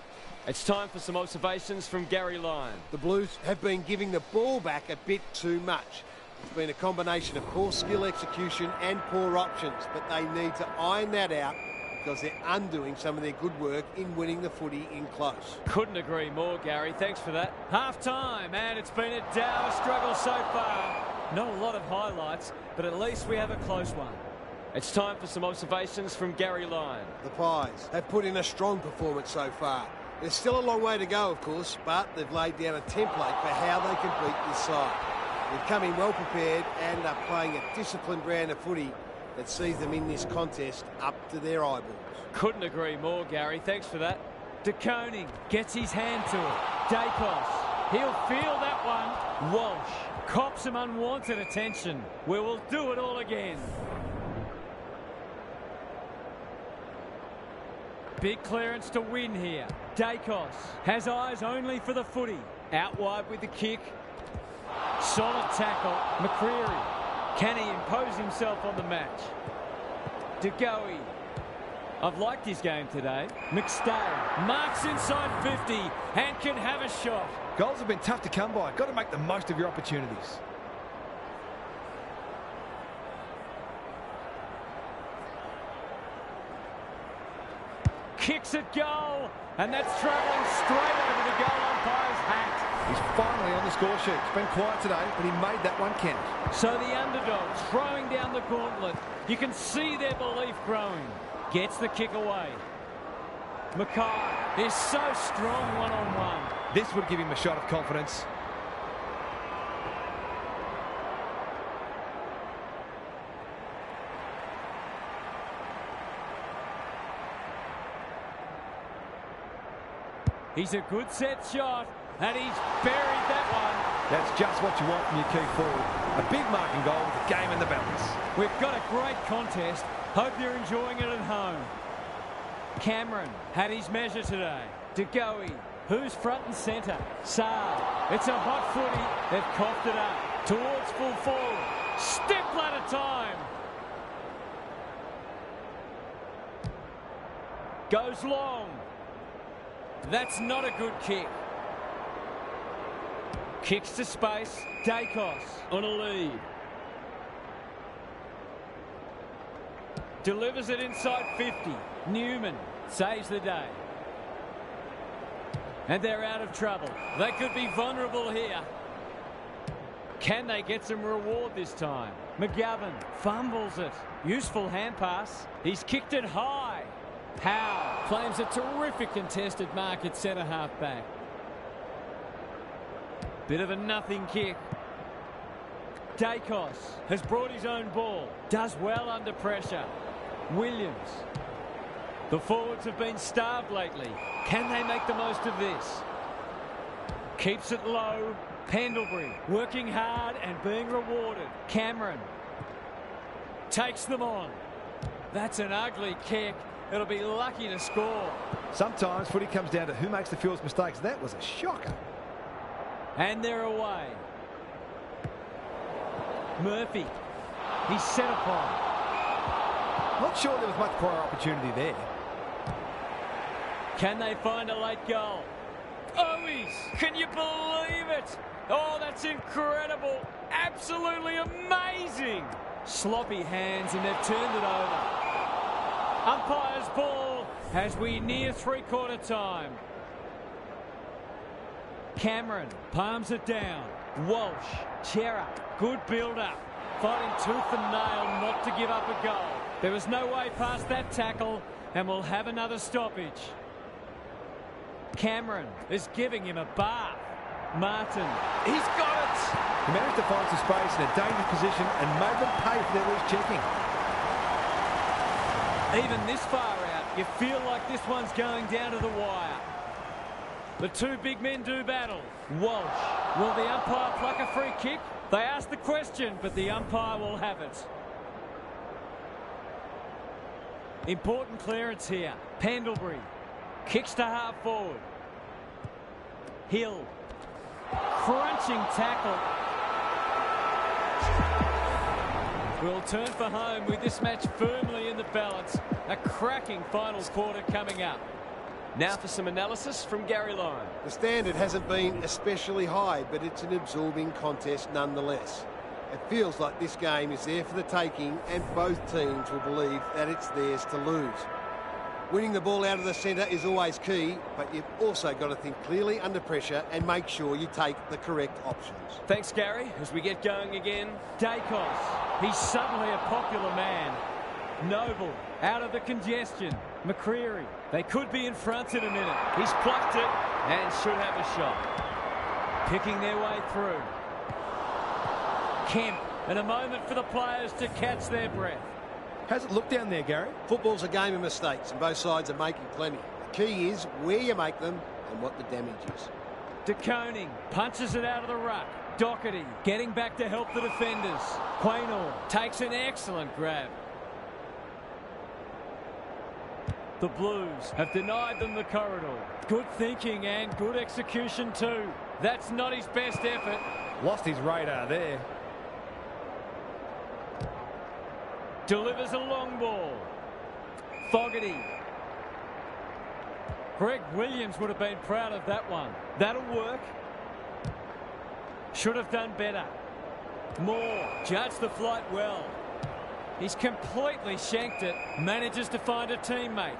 It's time for some observations from Gary Lyon. The Blues have been giving the ball back a bit too much. It's been a combination of poor skill execution and poor options, but they need to iron that out because they're undoing some of their good work in winning the footy in close. Couldn't agree more, Gary. Thanks for that. Half-time, and it's been a dour struggle so far. Not a lot of highlights, but at least we have a close one. It's time for some observations from Gary Lyon. The Pies have put in a strong performance so far. There's still a long way to go, of course, but they've laid down a template for how they can beat this side. They've come in well prepared and are playing a disciplined brand of footy that sees them in this contest up to their eyeballs. Couldn't agree more, Gary. Thanks for that. De Koning gets his hand to it. Dacos, he'll feel that one. Walsh cops some unwanted attention. We will do it all again. Big clearance to win here. Dacos has eyes only for the footy. Out wide with the kick. Solid tackle. McCreary. Can he impose himself on the match? De Goey. I've liked his game today. McStay marks inside 50 and can have a shot. Goals have been tough to come by. Got to make the most of your opportunities. Kicks at goal, and that's travelling straight over the goal umpire's hat. He's finally on the score sheet. It's been quiet today, but he made that one count. So the underdog throwing down the gauntlet. You can see their belief growing. Gets the kick away. Mackay is so strong one-on-one. This would give him a shot of confidence. He's a good set shot, and he's buried that one. That's just what you want from your key forward. A big marking goal with the game in the balance. We've got a great contest. Hope you're enjoying it at home. Cameron had his measure today. De Goey, who's front and centre? Saad. It's a hot footy. They've coughed it up. Towards full forward. Step ladder time. Goes long. That's not a good kick. Kicks to space. Dacos on a lead. Delivers it inside 50. Newman saves the day. And they're out of trouble. They could be vulnerable here. Can they get some reward this time? McGovern fumbles it. Useful hand pass. He's kicked it high. Howe claims a terrific contested mark at centre half back. Bit of a nothing kick. Dacos has brought his own ball. Does well under pressure. Williams. The forwards have been starved lately. Can they make the most of this? Keeps it low. Pendlebury working hard and being rewarded. Cameron takes them on. That's an ugly kick. It'll be lucky to score. Sometimes footy comes down to who makes the fewest mistakes. That was a shocker. And they're away. Murphy. He's set upon. Not sure there was much prior opportunity there. Can they find a late goal? Owies! Can you believe it? Oh, that's incredible. Absolutely amazing. Sloppy hands, and they've turned it over. Umpire's ball as we near three-quarter time. Cameron palms it down. Walsh, Chera, good build-up. Fighting tooth and nail not to give up a goal. There was no way past that tackle, and we'll have another stoppage. Cameron is giving him a bath. Martin, he's got it! He managed to find some space in a dangerous position and made them pay for their loose checking. Even this far out, you feel like this one's going down to the wire. The two big men do battle. Walsh, will the umpire pluck a free kick? They ask the question, but the umpire will have it. Important clearance here. Pendlebury kicks to half forward. Hill, crunching tackle. We'll turn for home with this match firmly in the balance. A cracking final quarter coming up. Now for some analysis from Gary Lyon. The standard hasn't been especially high, but it's an absorbing contest nonetheless. It feels like this game is there for the taking, and both teams will believe that it's theirs to lose. Winning the ball out of the centre is always key, but you've also got to think clearly under pressure and make sure you take the correct options. Thanks, Gary. As we get going again, Dacos. He's suddenly a popular man. Noble, out of the congestion. McCreary, they could be in front in a minute. He's plucked it and should have a shot. Picking their way through. Kemp, and a moment for the players to catch their breath. How's it look down there, Gary? Football's a game of mistakes, and both sides are making plenty. The key is where you make them and what the damage is. De Koning punches it out of the ruck. Doherty getting back to help the defenders. Quaynor takes an excellent grab. The Blues have denied them the corridor. Good thinking and good execution too. That's not his best effort. Lost his radar there. Delivers a long ball. Fogarty. Greg Williams would have been proud of that one. That'll work. Should have done better. Moore judged the flight well. He's completely shanked it. Manages to find a teammate.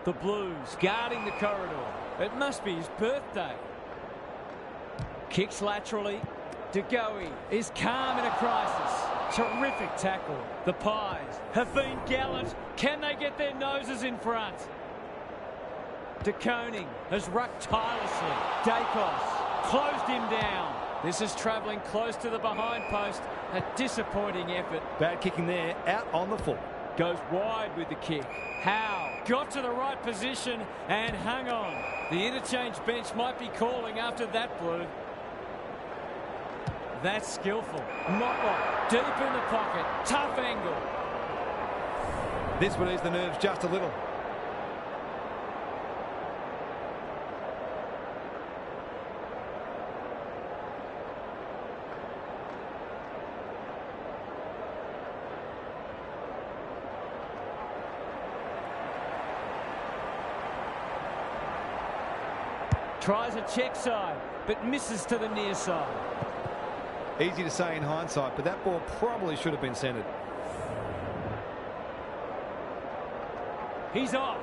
The Blues guarding the corridor. It must be his birthday. Kicks laterally. De Goey is calm in a crisis. Terrific tackle. The Pies have been gallant. Can they get their noses in front? De Koning has rucked tirelessly. Dacos closed him down. This is travelling close to the behind post. A disappointing effort. Bad kicking there, out on the full. Goes wide with the kick. Howe got to the right position and hung on. The interchange bench might be calling after that blue. That's skillful. Motlop deep in the pocket. Tough angle. This one eased the nerves just a little. Tries a check side, but misses to the near side. Easy to say in hindsight, but that ball probably should have been centred. He's off.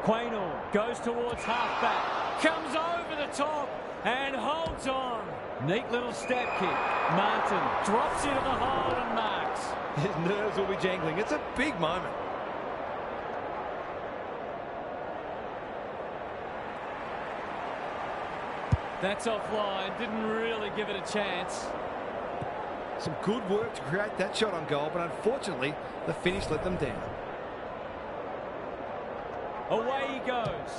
Quaynor goes towards half-back. Comes over the top and holds on. Neat little step kick. Martin drops into the hole and marks. His nerves will be jangling. It's a big moment. That's offline. Didn't really give it a chance. Some good work to create that shot on goal, but unfortunately, the finish let them down. Away he goes.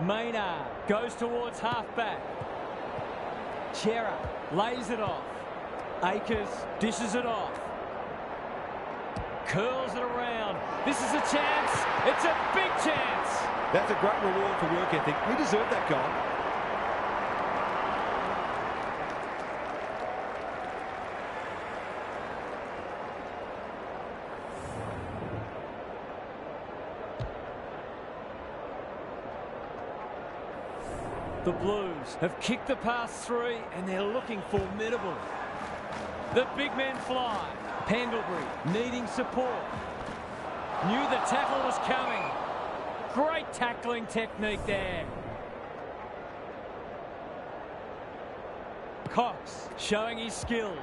Maynard goes towards half-back. Chera lays it off. Akers dishes it off. Curls it around. This is a chance. It's a big chance. That's a great reward for work ethic. He deserved that goal. The Blues have kicked the pass through and they're looking formidable. The big men fly. Pendlebury needing support. Knew the tackle was coming. Great tackling technique there. Cox showing his skills.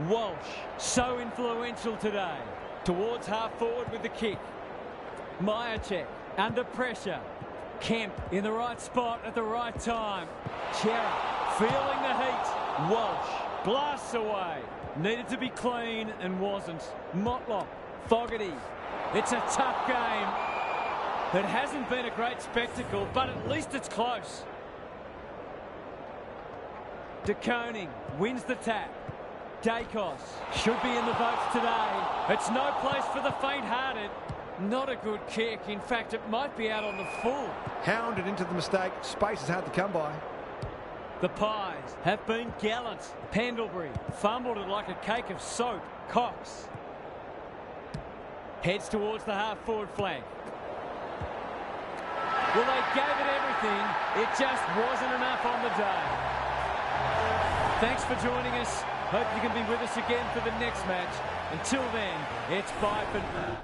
Walsh so influential today. Towards half forward with the kick. Myercheck under pressure. Kemp in the right spot at the right time. Chera feeling the heat. Walsh blasts away. Needed to be clean and wasn't. Motlop, Fogarty. It's a tough game. It hasn't been a great spectacle, but at least it's close. De Koning wins the tap. Dacos should be in the votes today. It's no place for the faint-hearted. Not a good kick. In fact, it might be out on the full. Hounded into the mistake. Space is hard to come by. The Pies have been gallant. Pendlebury fumbled it like a cake of soap. Cox heads towards the half-forward flank. Well, they gave it everything. It just wasn't enough on the day. Thanks for joining us. Hope you can be with us again for the next match. Until then, it's bye for now.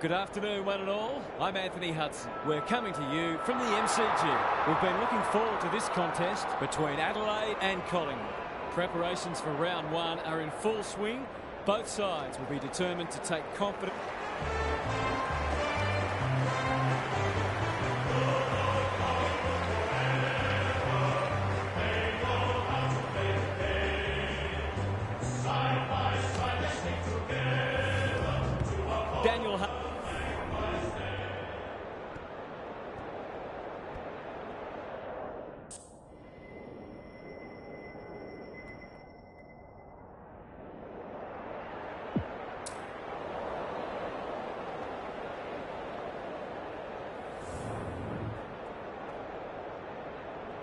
Good afternoon, one and all. I'm Anthony Hudson. We're coming to you from the MCG. We've been looking forward to this contest between Adelaide and Collingwood. Preparations for round one are in full swing, Both sides will be determined to take confidence. Daniel.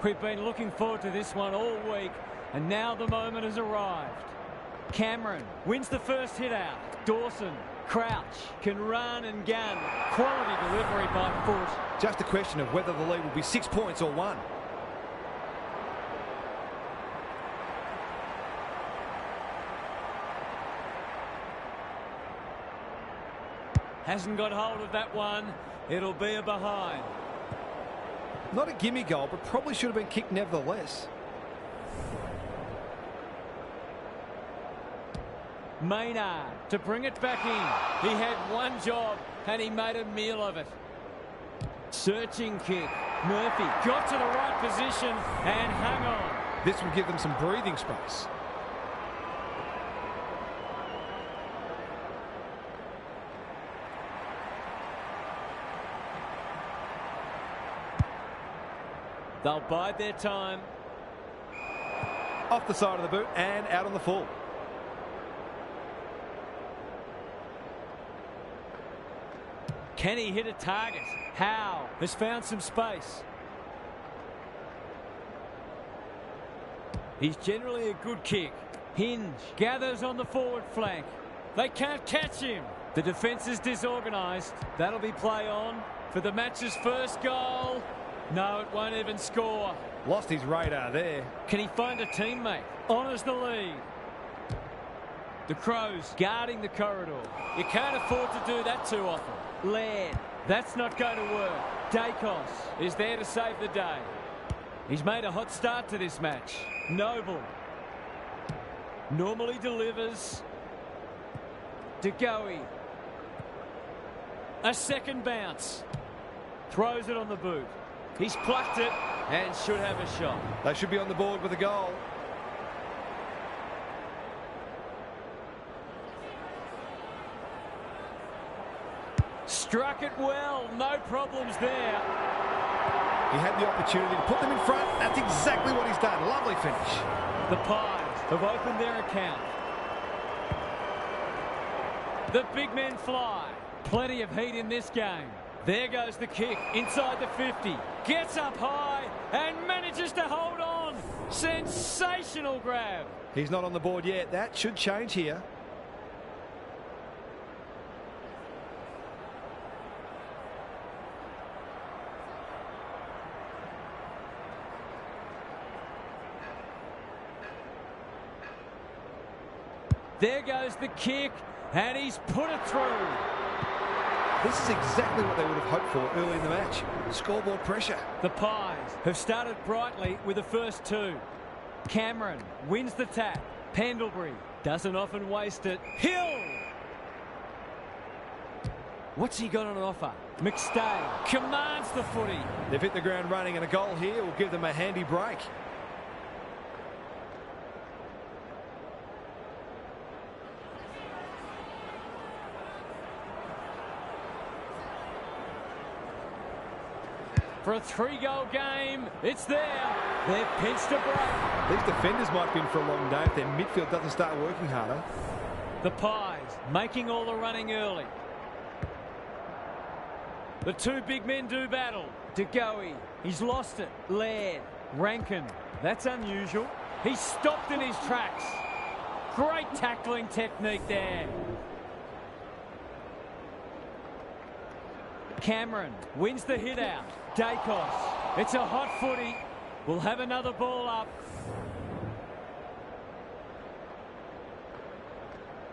We've been looking forward to this one all week, and now the moment has arrived. Cameron wins the first hit out. Dawson, Crouch, can run and gun. Quality delivery by foot. Just a question of whether the lead will be 6 points or 1. Hasn't got hold of that one. It'll be a behind. Not a gimme goal, but probably should have been kicked nevertheless. Maynard to bring it back in. He had one job and he made a meal of it. Searching kick. Murphy got to the right position and hung on. This will give them some breathing space. They'll bide their time. Off the side of the boot and out on the full. Can he hit a target? Howe has found some space. He's generally a good kick. Hinge gathers on the forward flank. They can't catch him. The defence is disorganised. That'll be play on for the match's first goal. No, it won't even score. Lost his radar there. Can he find a teammate? Honours the lead. The Crows guarding the corridor. You can't afford to do that too often. Laird, that's not going to work. Dacos is there to save the day. He's made a hot start to this match. Noble normally delivers. De Goey. A second bounce. Throws it on the boot. He's plucked it and should have a shot. They should be on the board with a goal. Struck it well. No problems there. He had the opportunity to put them in front. That's exactly what he's done. Lovely finish. The Pies have opened their account. The big men fly. Plenty of heat in this game. There goes the kick inside the 50. Gets up high and manages to hold on. Sensational grab. He's not on the board yet. That should change here. There goes the kick, and he's put it through. This is exactly what they would have hoped for early in the match. Scoreboard pressure. The Pies have started brightly with the first two. Cameron wins the tap. Pendlebury doesn't often waste it. Hill! What's he got on offer? McStay commands the footy. They've hit the ground running, and a goal here will give them a handy break. For a 3-goal game, it's there. They've pinched a break. These defenders might be in for a long day if their midfield doesn't start working harder. The Pies making all the running early. The two big men do battle. De Goey, he's lost it. Laird, Rankin, that's unusual. He's stopped in his tracks. Great tackling technique there. Cameron wins the hit out. Dacos, it's a hot footy. We'll have another ball up.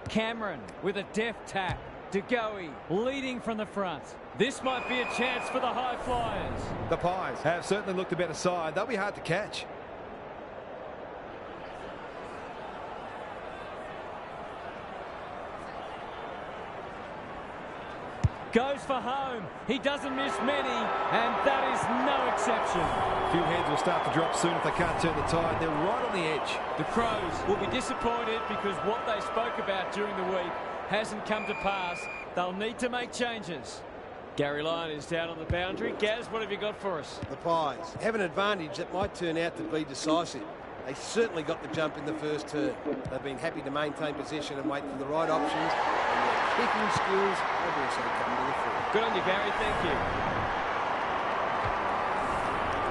Cameron with a deft tap. De Goey leading from the front. This might be a chance for the high flyers. The Pies have certainly looked a better side. They'll be hard to catch. Goes for home. He doesn't miss many, and that is no exception. A few heads will start to drop soon if they can't turn the tide. They're right on the edge. The Crows will be disappointed because what they spoke about during the week hasn't come to pass. They'll need to make changes. Gary Lyon is down on the boundary. Gaz, what have you got for us? The Pies have an advantage that might turn out to be decisive. They certainly got the jump in the first term. They've been happy to maintain possession and wait for the right options, and their kicking skills have also come to the fore. Good on you, Gary. Thank you.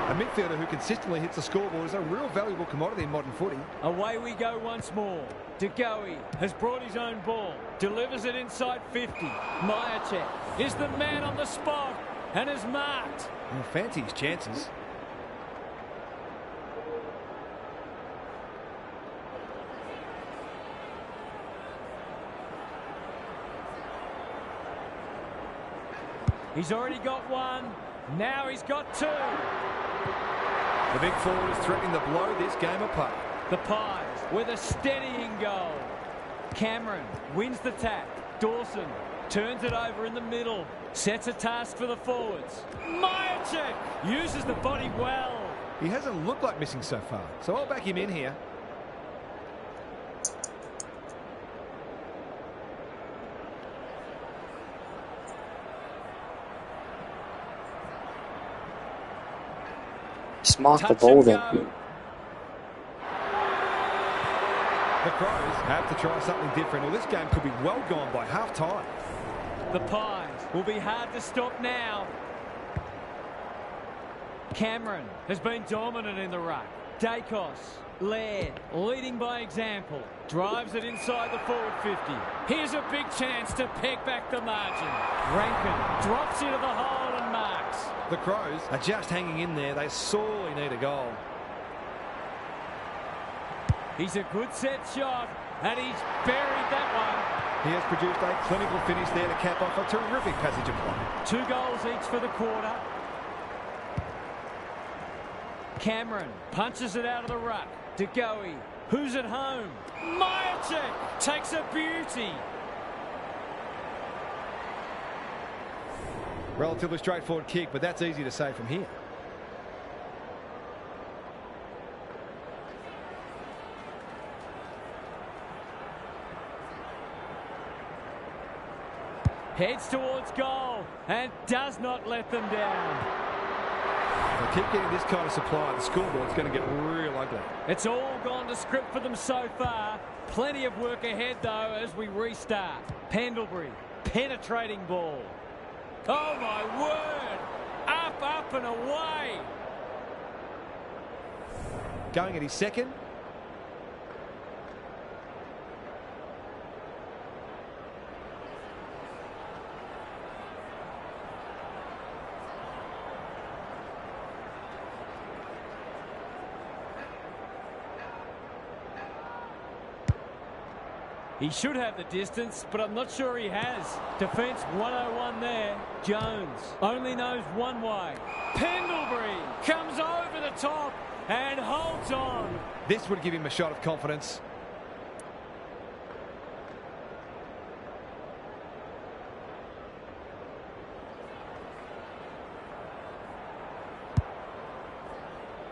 A midfielder who consistently hits the scoreboard is a real valuable commodity in modern footy. Away we go once more. De Goey has brought his own ball. Delivers it inside 50. Myercheck is the man on the spot and is marked. Well, fancy his chances. He's already got one. Now he's got two. The big forward is threatening to blow this game apart. The Pies with a steadying goal. Cameron wins the tap. Dawson turns it over in the middle. Sets a task for the forwards. Myercheck uses the body well. He hasn't looked like missing so far, so I'll back him in here. Mark the ball then. The Crows have to try something different, or this game could be well gone by half-time. The Pies will be hard to stop now. Cameron has been dominant in the ruck. Dacos, Laird, leading by example. Drives it inside the forward 50. Here's a big chance to peg back the margin. Rankin drops into the hole and marks. The Crows are just hanging in there. They sorely need a goal. He's a good set shot, and he's buried that one. He has produced a clinical finish there to cap off a terrific passage of play. 2 goals each for the quarter. Cameron punches it out of the ruck. De Goey, who's at home? Myercheck takes a beauty. Relatively straightforward kick, but that's easy to say from here. Heads towards goal and does not let them down. If they keep getting this kind of supply, the scoreboard's going to get real ugly. It's all gone to script for them so far. Plenty of work ahead, though, as we restart. Pendlebury, penetrating ball. Oh, my word! Up, up and away! Going at his second. He should have the distance, but I'm not sure he has. Defence 101 there. Jones only knows one way. Pendlebury comes over the top and holds on. This would give him a shot of confidence.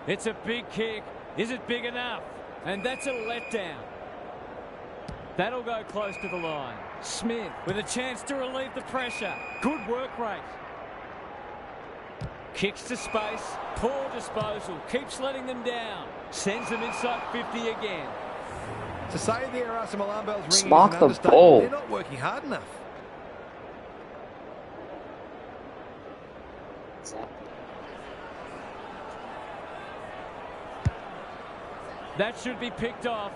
It's a big kick. Is it big enough? And that's a letdown. That'll go close to the line. Smith with a chance to relieve the pressure. Good work rate. Kicks to space. Poor disposal. Keeps letting them down. Sends them inside 50 again. To say there are some alarm bells ringing. Mark the ball. They're not working hard enough. That should be picked off.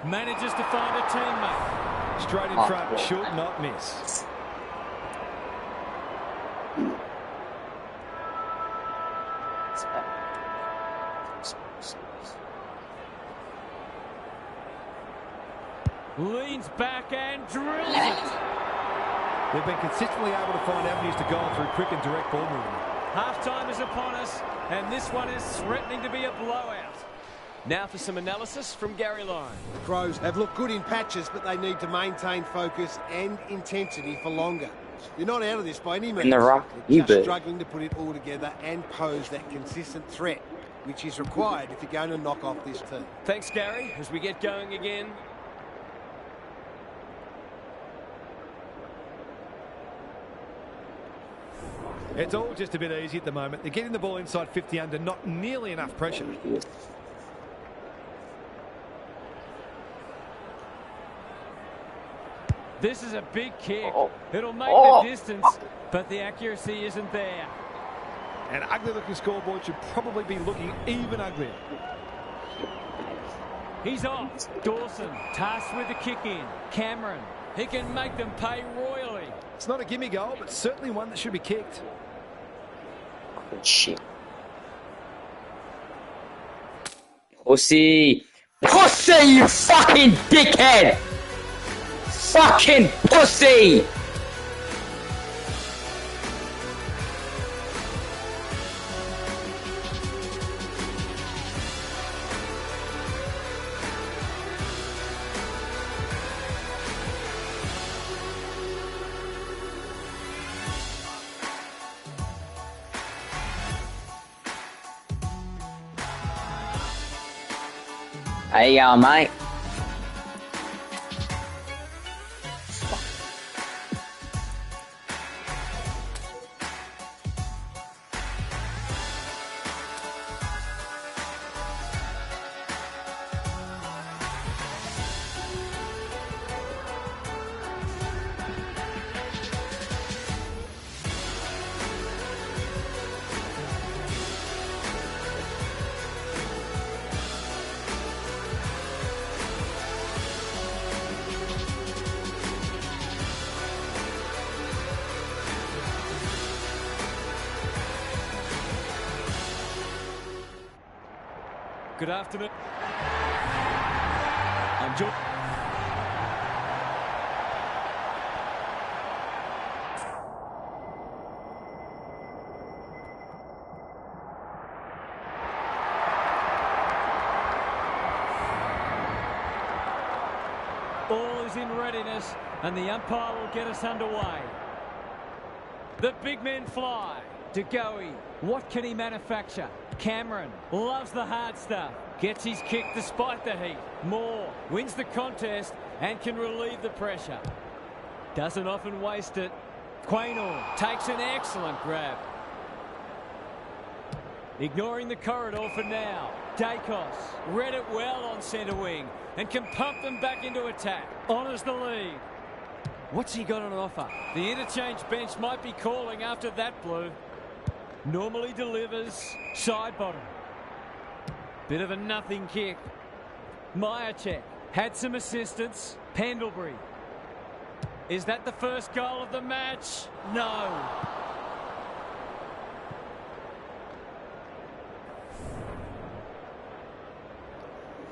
Manages to find a teammate. Straight in front, should not miss. Leans back and drills it. They've been consistently able to find avenues to goal through quick and direct ball movement. Half-time is upon us, and this one is threatening to be a blowout. Now for some analysis from Gary Lyon. The Crows have looked good in patches, but they need to maintain focus and intensity for longer. You're not out of this by any means. In the ruck, You're you just bet. struggling to put it all together and pose that consistent threat, which is required if you're going to knock off this team. Thanks, Gary, as we get going again. It's all just a bit easy at the moment. They're getting the ball inside 50 under, not nearly enough pressure. This is a big kick. It'll make the distance, but the accuracy isn't there. An ugly-looking scoreboard should probably be looking even uglier. He's off. Dawson tasked with the kick in. Cameron, he can make them pay royally. It's not a gimme goal, but certainly one that should be kicked. Shit. Pussy. Pussy, you fucking dickhead. Fucking pussy. How you going, mate? Good afternoon. I'm Joe. All is in readiness, and the umpire will get us underway. The big men fly. DeGoey, what can he manufacture? Cameron loves the hard stuff. Gets his kick despite the heat. Moore wins the contest and can relieve the pressure. Doesn't often waste it. Quaynor takes an excellent grab. Ignoring the corridor for now. Dacos read it well on centre wing and can pump them back into attack. Honours the lead. What's he got on offer? The interchange bench might be calling after that blue. Normally delivers side bottom. Bit of a nothing kick. Myercheck had some assistance. Pendlebury. Is that the first goal of the match? No.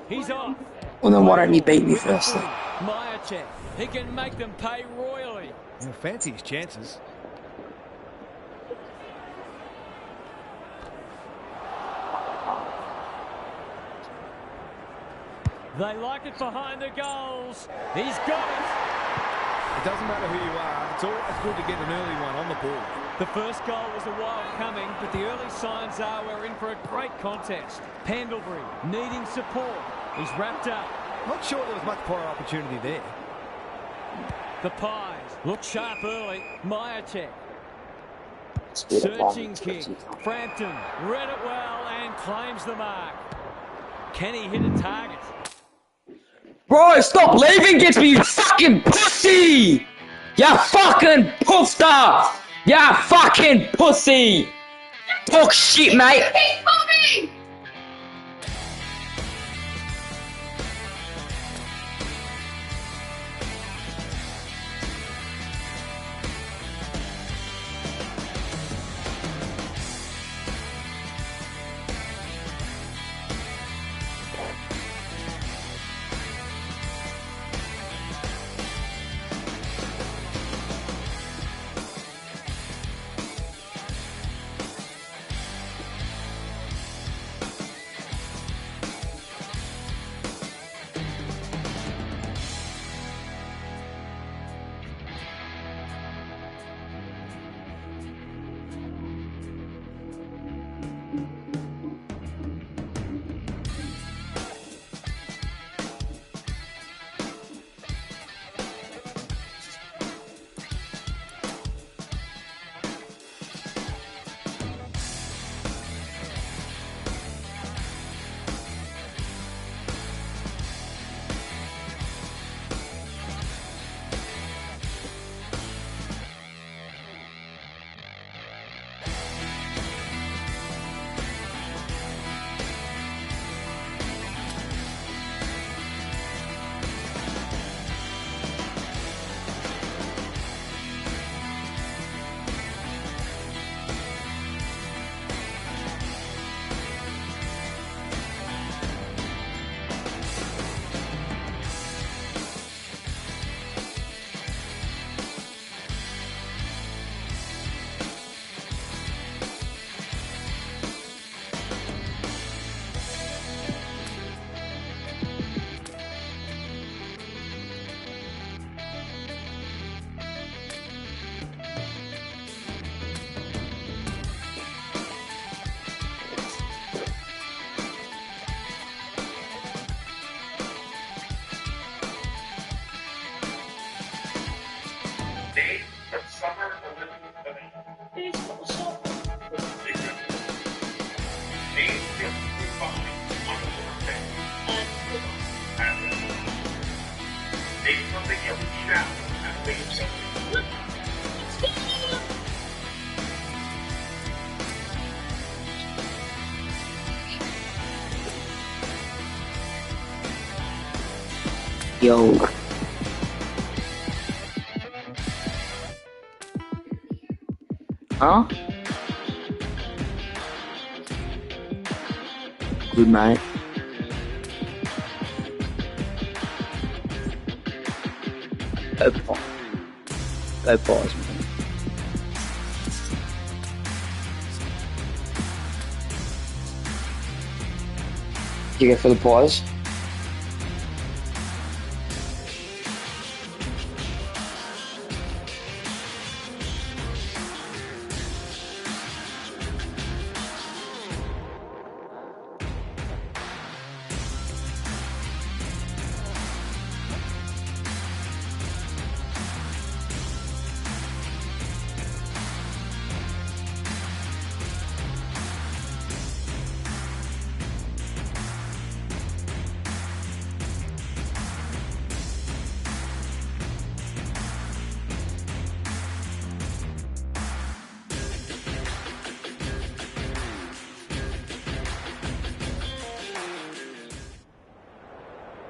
He's off. Well, then why don't you beat me first then? Myercheck. He can make them pay royally. He'll fancy his chances. They like it behind the goals. He's got it. It doesn't matter who you are. It's always good to get an early one on the ball. The first goal was a while coming, but the early signs are we're in for a great contest. Pendlebury needing support. He's wrapped up. Not sure there was much prior opportunity there. The Pies look sharp early. Myercheck. It's a bit of Searching violence, kick. but Frampton read it well and claims the mark. Can he hit a target? Bro, stop leaving, get me, you fucking pussy! You fucking poofter! You fucking pussy! Talk shit, mate! He's moving! Yo. Huh? Good mate. Go pause. Go pause, man. You go for the pause?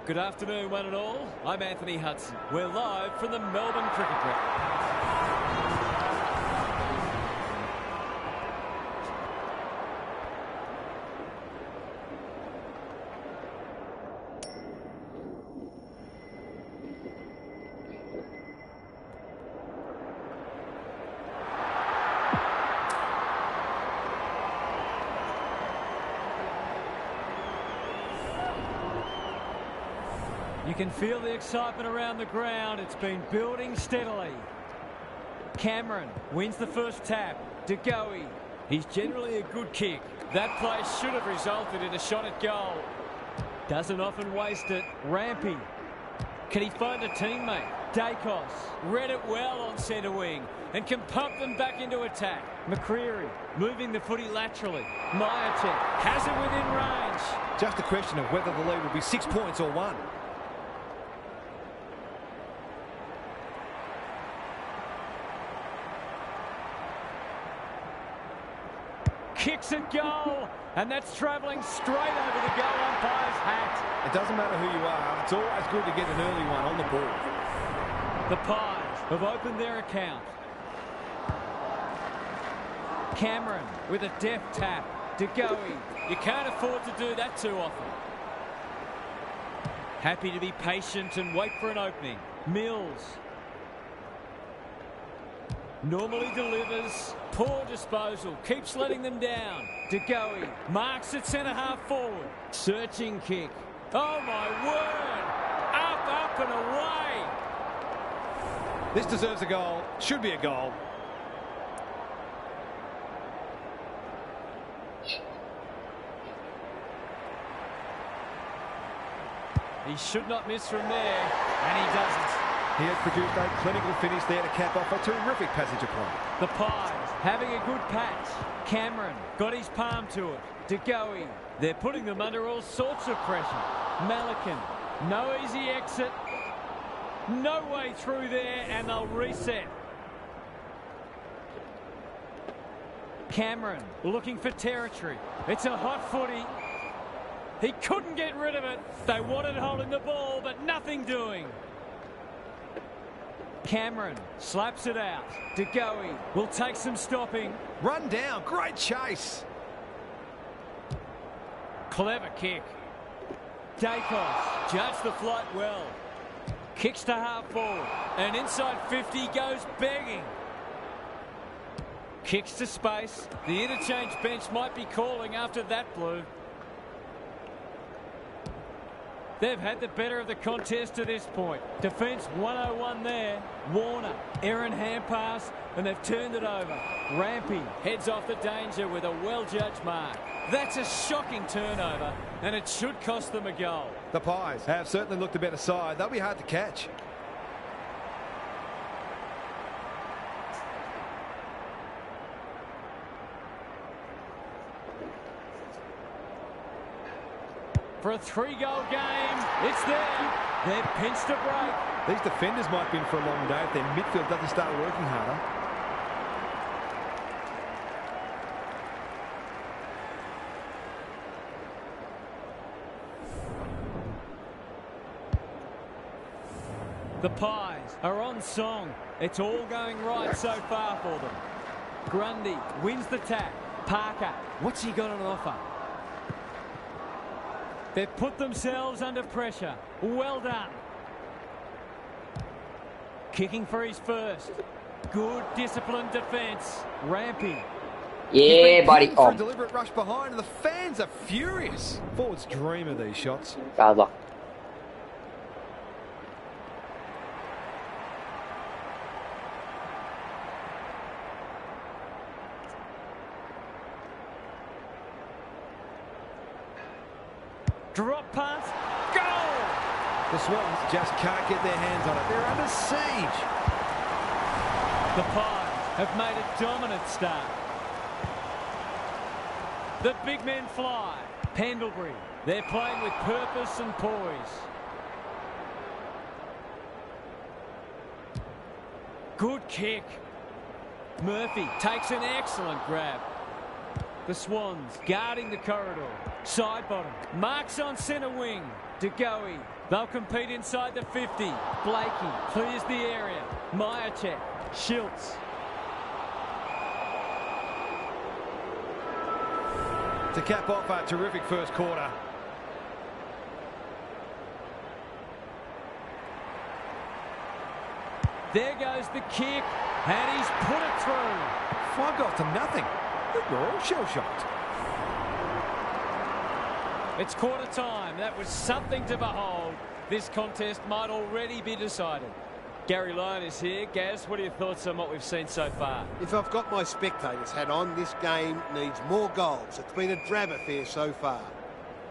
Good afternoon, one and all. I'm Anthony Hudson. We're live from the Melbourne Cricket Ground. You can feel the excitement around the ground. It's been building steadily. Cameron wins the first tap. De Goey. He's generally a good kick. That play should have resulted in a shot at goal. Doesn't often waste it. Rampy. Can he find a teammate? Dacos read it well on centre wing and can pump them back into attack. McCreary moving the footy laterally. Myatek has it within range. Just a question of whether the lead will be 6 points or 1. Kicks at goal, and that's travelling straight over the goal umpire's hat. It doesn't matter who you are, it's always good to get an early one on the board. The Pies have opened their account. Cameron with a deft tap. De Goey. You can't afford to do that too often. Happy to be patient and wait for an opening. Mills. Normally delivers. Poor disposal. Keeps letting them down. De Goey marks at centre half forward. Searching kick. Oh my word. Up and away. This deserves a goal. Should be a goal. He should not miss from there, and he doesn't. He has produced a clinical finish there to cap off a terrific passage of play. The Pies having a good patch. Cameron got his palm to it. De Goey. They're putting them under all sorts of pressure. Malikan. No easy exit. No way through there, and they'll reset. Cameron looking for territory. It's a hot footy. He couldn't get rid of it. They wanted holding the ball, but nothing doing. Cameron slaps it out. De Goey will take some stopping. Run down. Great chase. Clever kick. Dacos judged the flight well. Kicks to half forward. And inside 50 goes begging. Kicks to space. The interchange bench might be calling after that blue. They've had the better of the contest to this point. Defence 101 there. Warner, errant hand pass, and they've turned it over. Rampy heads off the danger with a well-judged mark. That's a shocking turnover, and it should cost them a goal. The Pies have certainly looked a better side. They'll be hard to catch. For a 3-goal game, it's there. They're pinched a break. These defenders might be in for a long day if their midfield doesn't start working harder. The Pies are on song. It's all going right so far for them. Grundy wins the tap. Parker, what's he got on offer? They've put themselves under pressure. Well done. Kicking for his first. Good disciplined defence. Ramping. Yeah, buddy. For a deliberate rush behind, and the fans are furious. Forwards dream of these shots. Bad luck. Drop pass. Goal! The Swans just can't get their hands on it. They're under siege. The Pies have made a dominant start. The big men fly. Pendlebury. They're playing with purpose and poise. Good kick. Murphy takes an excellent grab. The Swans guarding the corridor. Side bottom. Marks on centre wing. De Goey. They'll compete inside the 50. Blakey clears the area. Myercheck. Schiltz. To cap off a terrific first quarter. There goes the kick. And he's put it through. 5 to nothing. We're all shell-shocked. It's quarter time. That was something to behold. This contest might already be decided. Gary Lyon is here. Gaz, what are your thoughts on what we've seen so far? If I've got my spectators hat on, this game needs more goals. It's been a drab affair so far.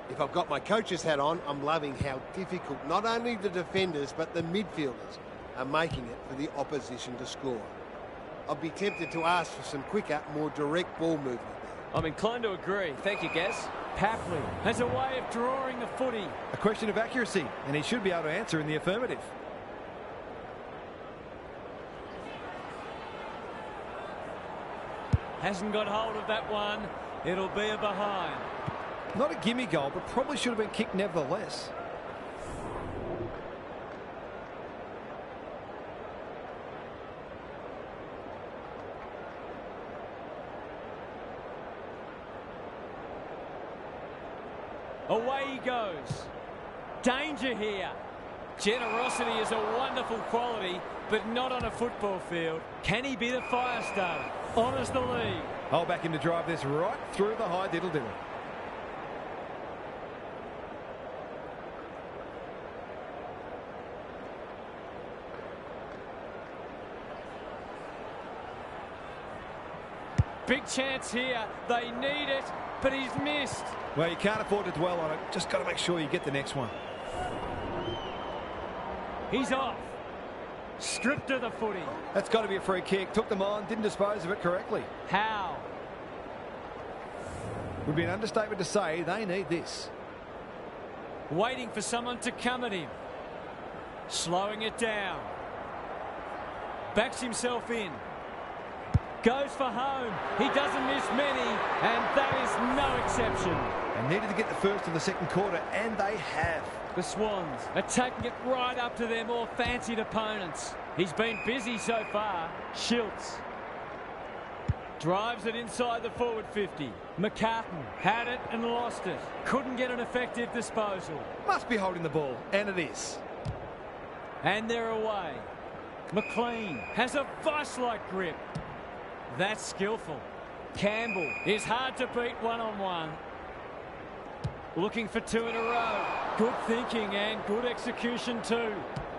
If I've got my coach's hat on, I'm loving how difficult not only the defenders but the midfielders are making it for the opposition to score. I'd be tempted to ask for some quicker, more direct ball movement there. I'm inclined to agree. Thank you, Gaz. Papley has a way of drawing the footy. A question of accuracy, and he should be able to answer in the affirmative. Hasn't got hold of that one. It'll be a behind. Not a gimme goal, but probably should have been kicked nevertheless. Away he goes. Danger here. Generosity is a wonderful quality, but not on a football field. Can he be the fire starter? Honours the lead. I'll back him to drive this right through the high diddle-diddle. Big chance here. They need it, but he's missed. Well, you can't afford to dwell on it. Just got to make sure you get the next one. He's off. Stripped of the footy. That's got to be a free kick. Took them on, didn't dispose of it correctly. How? Would be an understatement to say they need this. Waiting for someone to come at him. Slowing it down. Backs himself in. Goes for home. He doesn't miss many, and that is no exception. They needed to get the first of the second quarter, and they have. The Swans are taking it right up to their more fancied opponents. He's been busy so far. Schiltz drives it inside the forward 50. McCartan had it and lost it. Couldn't get an effective disposal. Must be holding the ball, and it is. And they're away. McLean has a vice-like grip. That's skillful. Campbell is hard to beat one-on-one. Looking for 2 in a row. Good thinking and good execution too.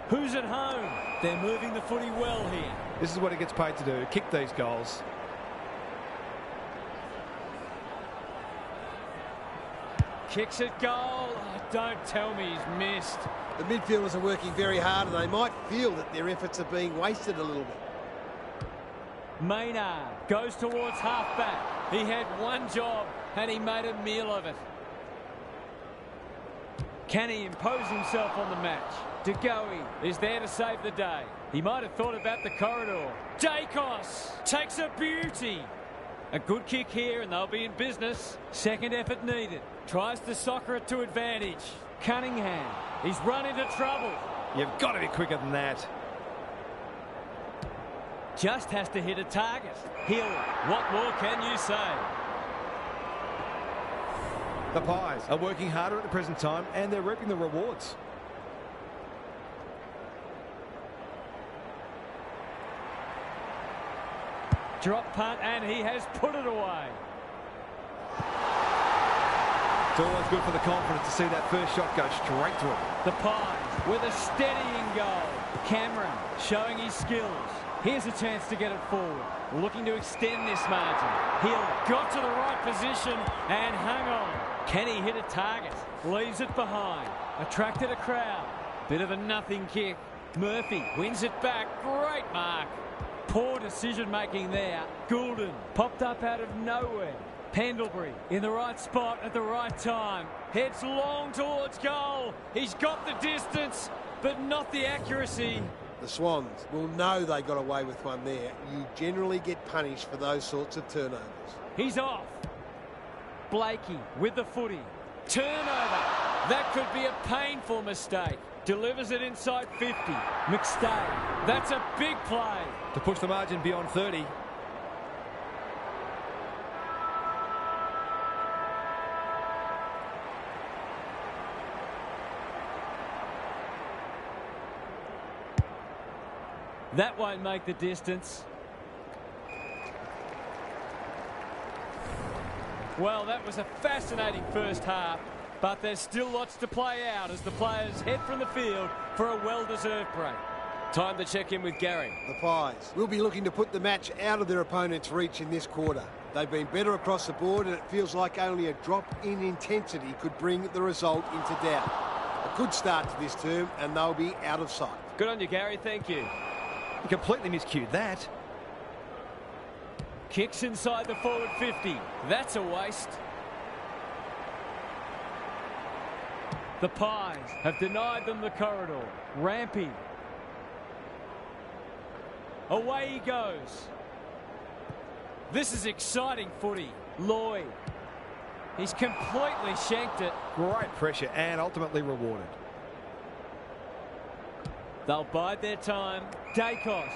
Who's at home? They're moving the footy well here. This is what he gets paid to do, kick these goals. Kicks it goal. Oh, don't tell me he's missed. The midfielders are working very hard, and they might feel that their efforts are being wasted a little bit. Maynard goes towards half-back. He had one job, and he made a meal of it. Can he impose himself on the match? De Goey is there to save the day. He might have thought about the corridor. Dacos takes a beauty. A good kick here, and they'll be in business. Second effort needed. Tries to soccer it to advantage. Cunningham. He's run into trouble. You've got to be quicker than that. Just has to hit a target. Hill, what more can you say? The Pies are working harder at the present time and they're reaping the rewards. Drop punt and he has put it away. It's always good for the confidence to see that first shot go straight through. The Pies with a steadying goal. Cameron showing his skills. Here's a chance to get it forward. Looking to extend this margin. Hill got to the right position and hung on. Can he hit a target? Leaves it behind. Attracted a crowd. Bit of a nothing kick. Murphy wins it back. Great mark. Poor decision making there. Goulden popped up out of nowhere. Pendlebury in the right spot at the right time. Heads long towards goal. He's got the distance, but not the accuracy. The Swans will know they got away with one there. You generally get punished for those sorts of turnovers. He's off. Blakey with the footy. Turnover. That could be a painful mistake. Delivers it inside 50. McStay. That's a big play. To push the margin beyond 30. That won't make the distance. Well, that was a fascinating first half, but there's still lots to play out as the players head from the field for a well-deserved break. Time to check in with Gary. The Pies will be looking to put the match out of their opponent's reach in this quarter. They've been better across the board and it feels like only a drop in intensity could bring the result into doubt. A good start to this term and they'll be out of sight. Good on you, Gary. Thank you. You completely miscued that. Kicks inside the forward 50. That's a waste. The Pies have denied them the corridor. Rampy. Away he goes. This is exciting footy. Lloyd. He's completely shanked it. Great pressure and ultimately rewarded. They'll bide their time. Dacos.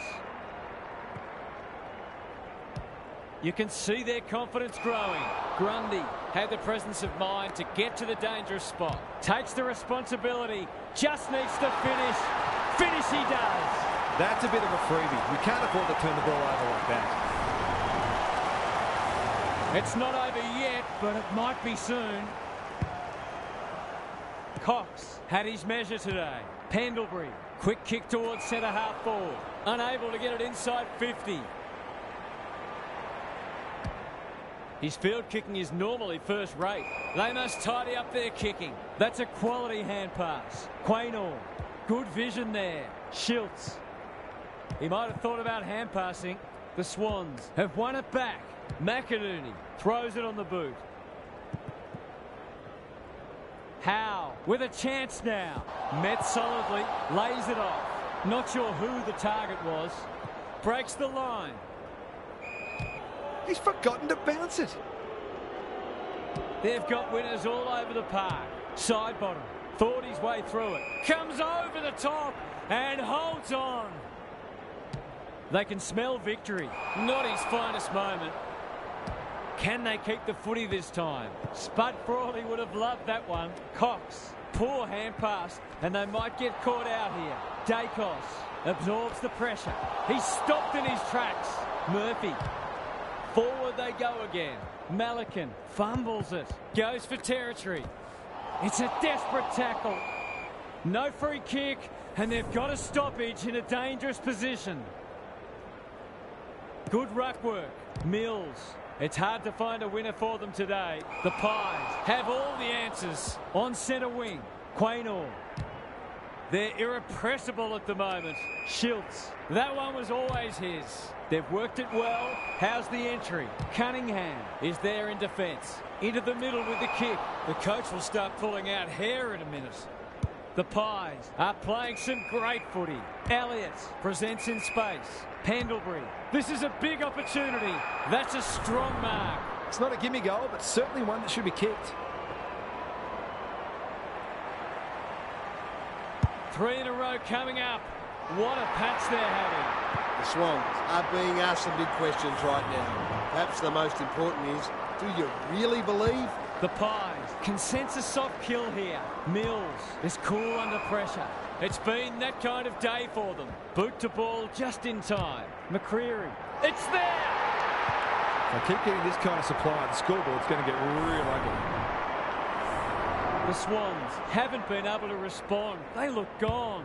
You can see their confidence growing. Grundy had the presence of mind to get to the dangerous spot. Takes the responsibility. Just needs to finish. Finish he does. That's a bit of a freebie. We can't afford to turn the ball over like that. It's not over yet, but it might be soon. Cox had his measure today. Pendlebury. Quick kick towards centre half forward. Unable to get it inside 50. His field kicking is normally first rate. They must tidy up their kicking. That's a quality hand pass. Quaynor. Good vision there. Schiltz. He might have thought about hand passing. The Swans have won it back. McInerney throws it on the boot. Howe with a chance now. Met solidly, lays it off. Not sure who the target was. Breaks the line. He's forgotten to bounce it. They've got winners all over the park. Side bottom. Thought his way through it. Comes over the top and holds on. They can smell victory. Not his finest moment. Can they keep the footy this time? Spud Frawley would have loved that one. Cox. Poor hand pass and they might get caught out here. Dacos absorbs the pressure. He's stopped in his tracks. Murphy. Forward they go again. Malikan fumbles it. Goes for territory. It's a desperate tackle. No free kick and they've got a stoppage in a dangerous position. Good ruck work. Mills. It's hard to find a winner for them today. The Pies have all the answers on centre wing. Quaynor. They're irrepressible at the moment. Schiltz. That one was always his. They've worked it well. How's the entry? Cunningham is there in defence. Into the middle with the kick. The coach will start pulling out hair in a minute. The Pies are playing some great footy. Elliott presents in space. Pendlebury. This is a big opportunity. That's a strong mark. It's not a gimme goal, but certainly one that should be kicked. 3 in a row coming up. What a patch they're having. The Swans are being asked some big questions right now. Perhaps the most important is, do you really believe? The Pies, consensus soft kill here. Mills is cool under pressure. It's been that kind of day for them. Boot to ball just in time. McCreary, it's there! If they keep getting this kind of supply, the scoreboard's going to get real ugly. The Swans haven't been able to respond. They look gone.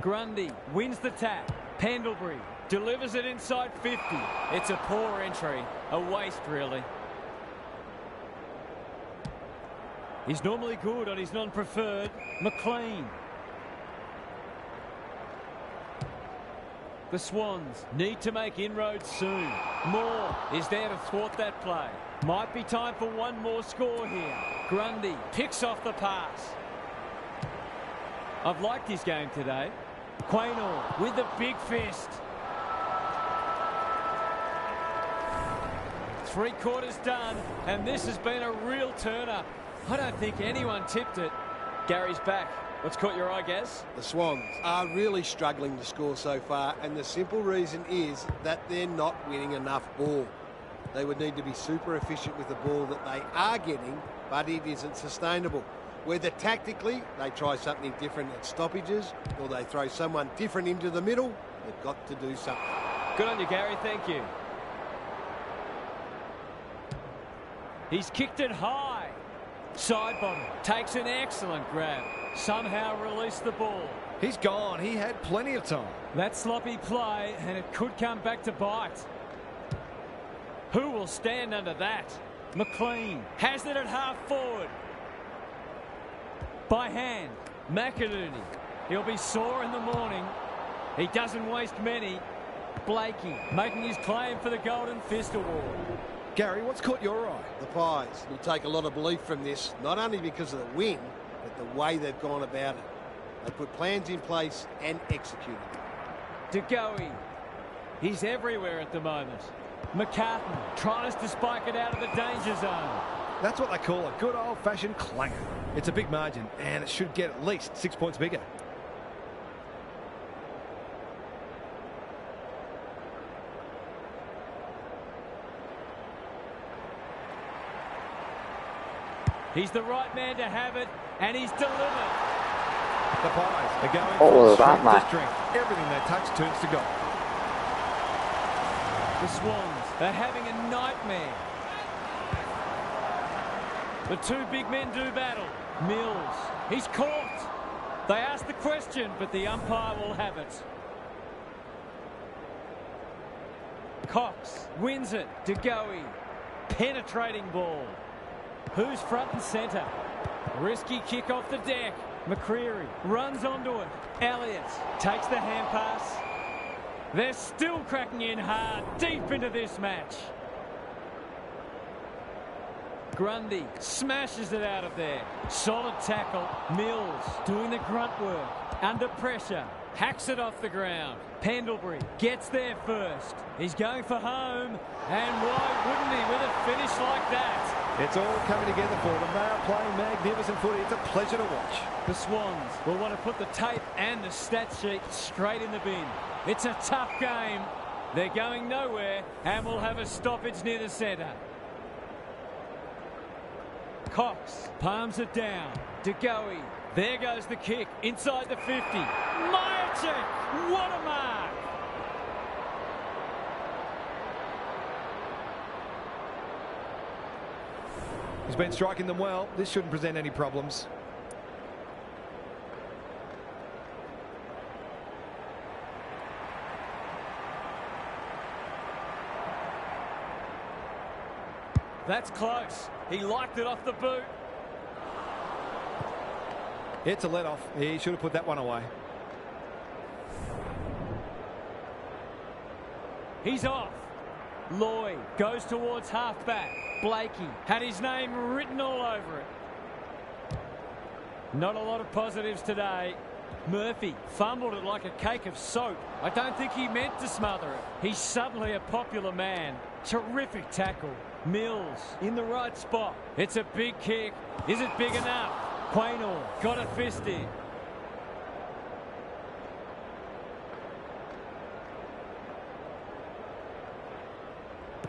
Grundy wins the tap. Pendlebury delivers it inside 50. It's a poor entry. A waste, really. He's normally good on his non-preferred. McLean. The Swans need to make inroads soon. Moore is there to thwart that play. Might be time for one more score here. Grundy picks off the pass. I've liked his game today. Quaynor with a big fist. 3/4 done, and this has been a real turner. I don't think anyone tipped it. Gary's back. What's caught your eye, Gaz? The Swans are really struggling to score so far, and the simple reason is that they're not winning enough ball. They would need to be super efficient with the ball that they are getting, but it isn't sustainable. Whether tactically they try something different at stoppages or they throw someone different into the middle, they've got to do something. Good on you, Gary. Thank you. He's kicked it high. Side bottom. Takes an excellent grab. Somehow released the ball. He's gone. He had plenty of time. That sloppy play, and it could come back to bite. Who will stand under that? McLean has it at half forward. By hand, McInerney. He'll be sore in the morning. He doesn't waste many. Blakey making his claim for the Golden Fist Award. Gary, what's caught your eye? The Pies will take a lot of belief from this, not only because of the win, but the way they've gone about it. They put plans in place and executed them. DeGoey. He's everywhere at the moment. McCartan tries to spike it out of the danger zone. That's what they call a good old-fashioned clanger. It's a big margin, and it should get at least 6 points bigger. He's the right man to have it, and he's delivered. The Pies are going was from that, strength mate? to strength. Everything they touch turns to gold. The Swans are having a nightmare. The two big men do battle. Mills, he's caught. They ask the question, but the umpire will have it. Cox wins it. DeGoey, penetrating ball. Who's front and centre? Risky kick off the deck. McCreary runs onto it. Elliott takes the hand pass. They're still cracking in hard, deep into this match. Grundy smashes it out of there. Solid tackle. Mills doing the grunt work. Under pressure. Hacks it off the ground. Pendlebury gets there first. He's going for home. And why wouldn't he with a finish like that? It's all coming together for them. They are playing magnificent footy. It's a pleasure to watch. The Swans will want to put the tape and the stat sheet straight in the bin. It's a tough game. They're going nowhere, and we'll have a stoppage near the centre. Cox palms it down. DeGoey. There goes the kick inside the 50. Majacek! What a mark! He's been striking them well. This shouldn't present any problems. That's close. He liked it off the boot. It's a let-off. He should have put that one away. He's off. Lloyd goes towards half-back. Blakey had his name written all over it. Not a lot of positives today. Murphy fumbled it like a cake of soap. I don't think he meant to smother it. He's suddenly a popular man. Terrific tackle. Mills in the right spot. It's a big kick. Is it big enough? Quaynor got a fist in.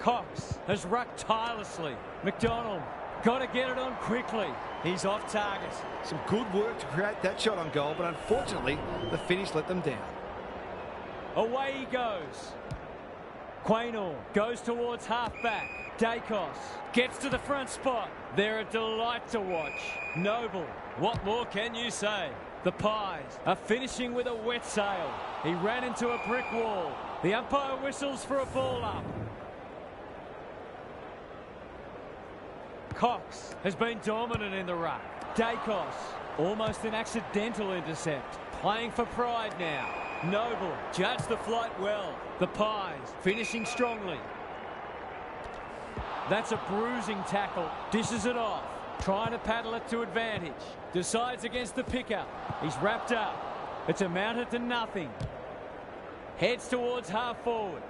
Cox has rucked tirelessly. McDonald got to get it on quickly. He's off target. Some good work to create that shot on goal, but unfortunately, the finish let them down. Away he goes. Quaynor goes towards half-back. Dacos gets to the front spot. They're a delight to watch. Noble, what more can you say? The Pies are finishing with a wet sail. He ran into a brick wall. The umpire whistles for a ball up. Cox has been dominant in the ruck. Dacos, almost an accidental intercept. Playing for pride now. Noble judged the flight well. The Pies finishing strongly. That's a bruising tackle. Dishes it off. Trying to paddle it to advantage. Decides against the pickup. He's wrapped up. It's amounted to nothing. Heads towards half forward.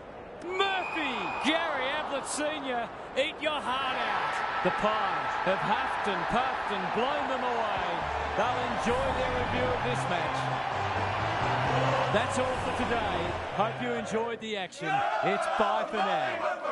Murphy! Gary Ablett Sr., eat your heart out. The Pies have huffed and puffed and blown them away. They'll enjoy their review of this match. That's all for today. Hope you enjoyed the action. It's bye for now.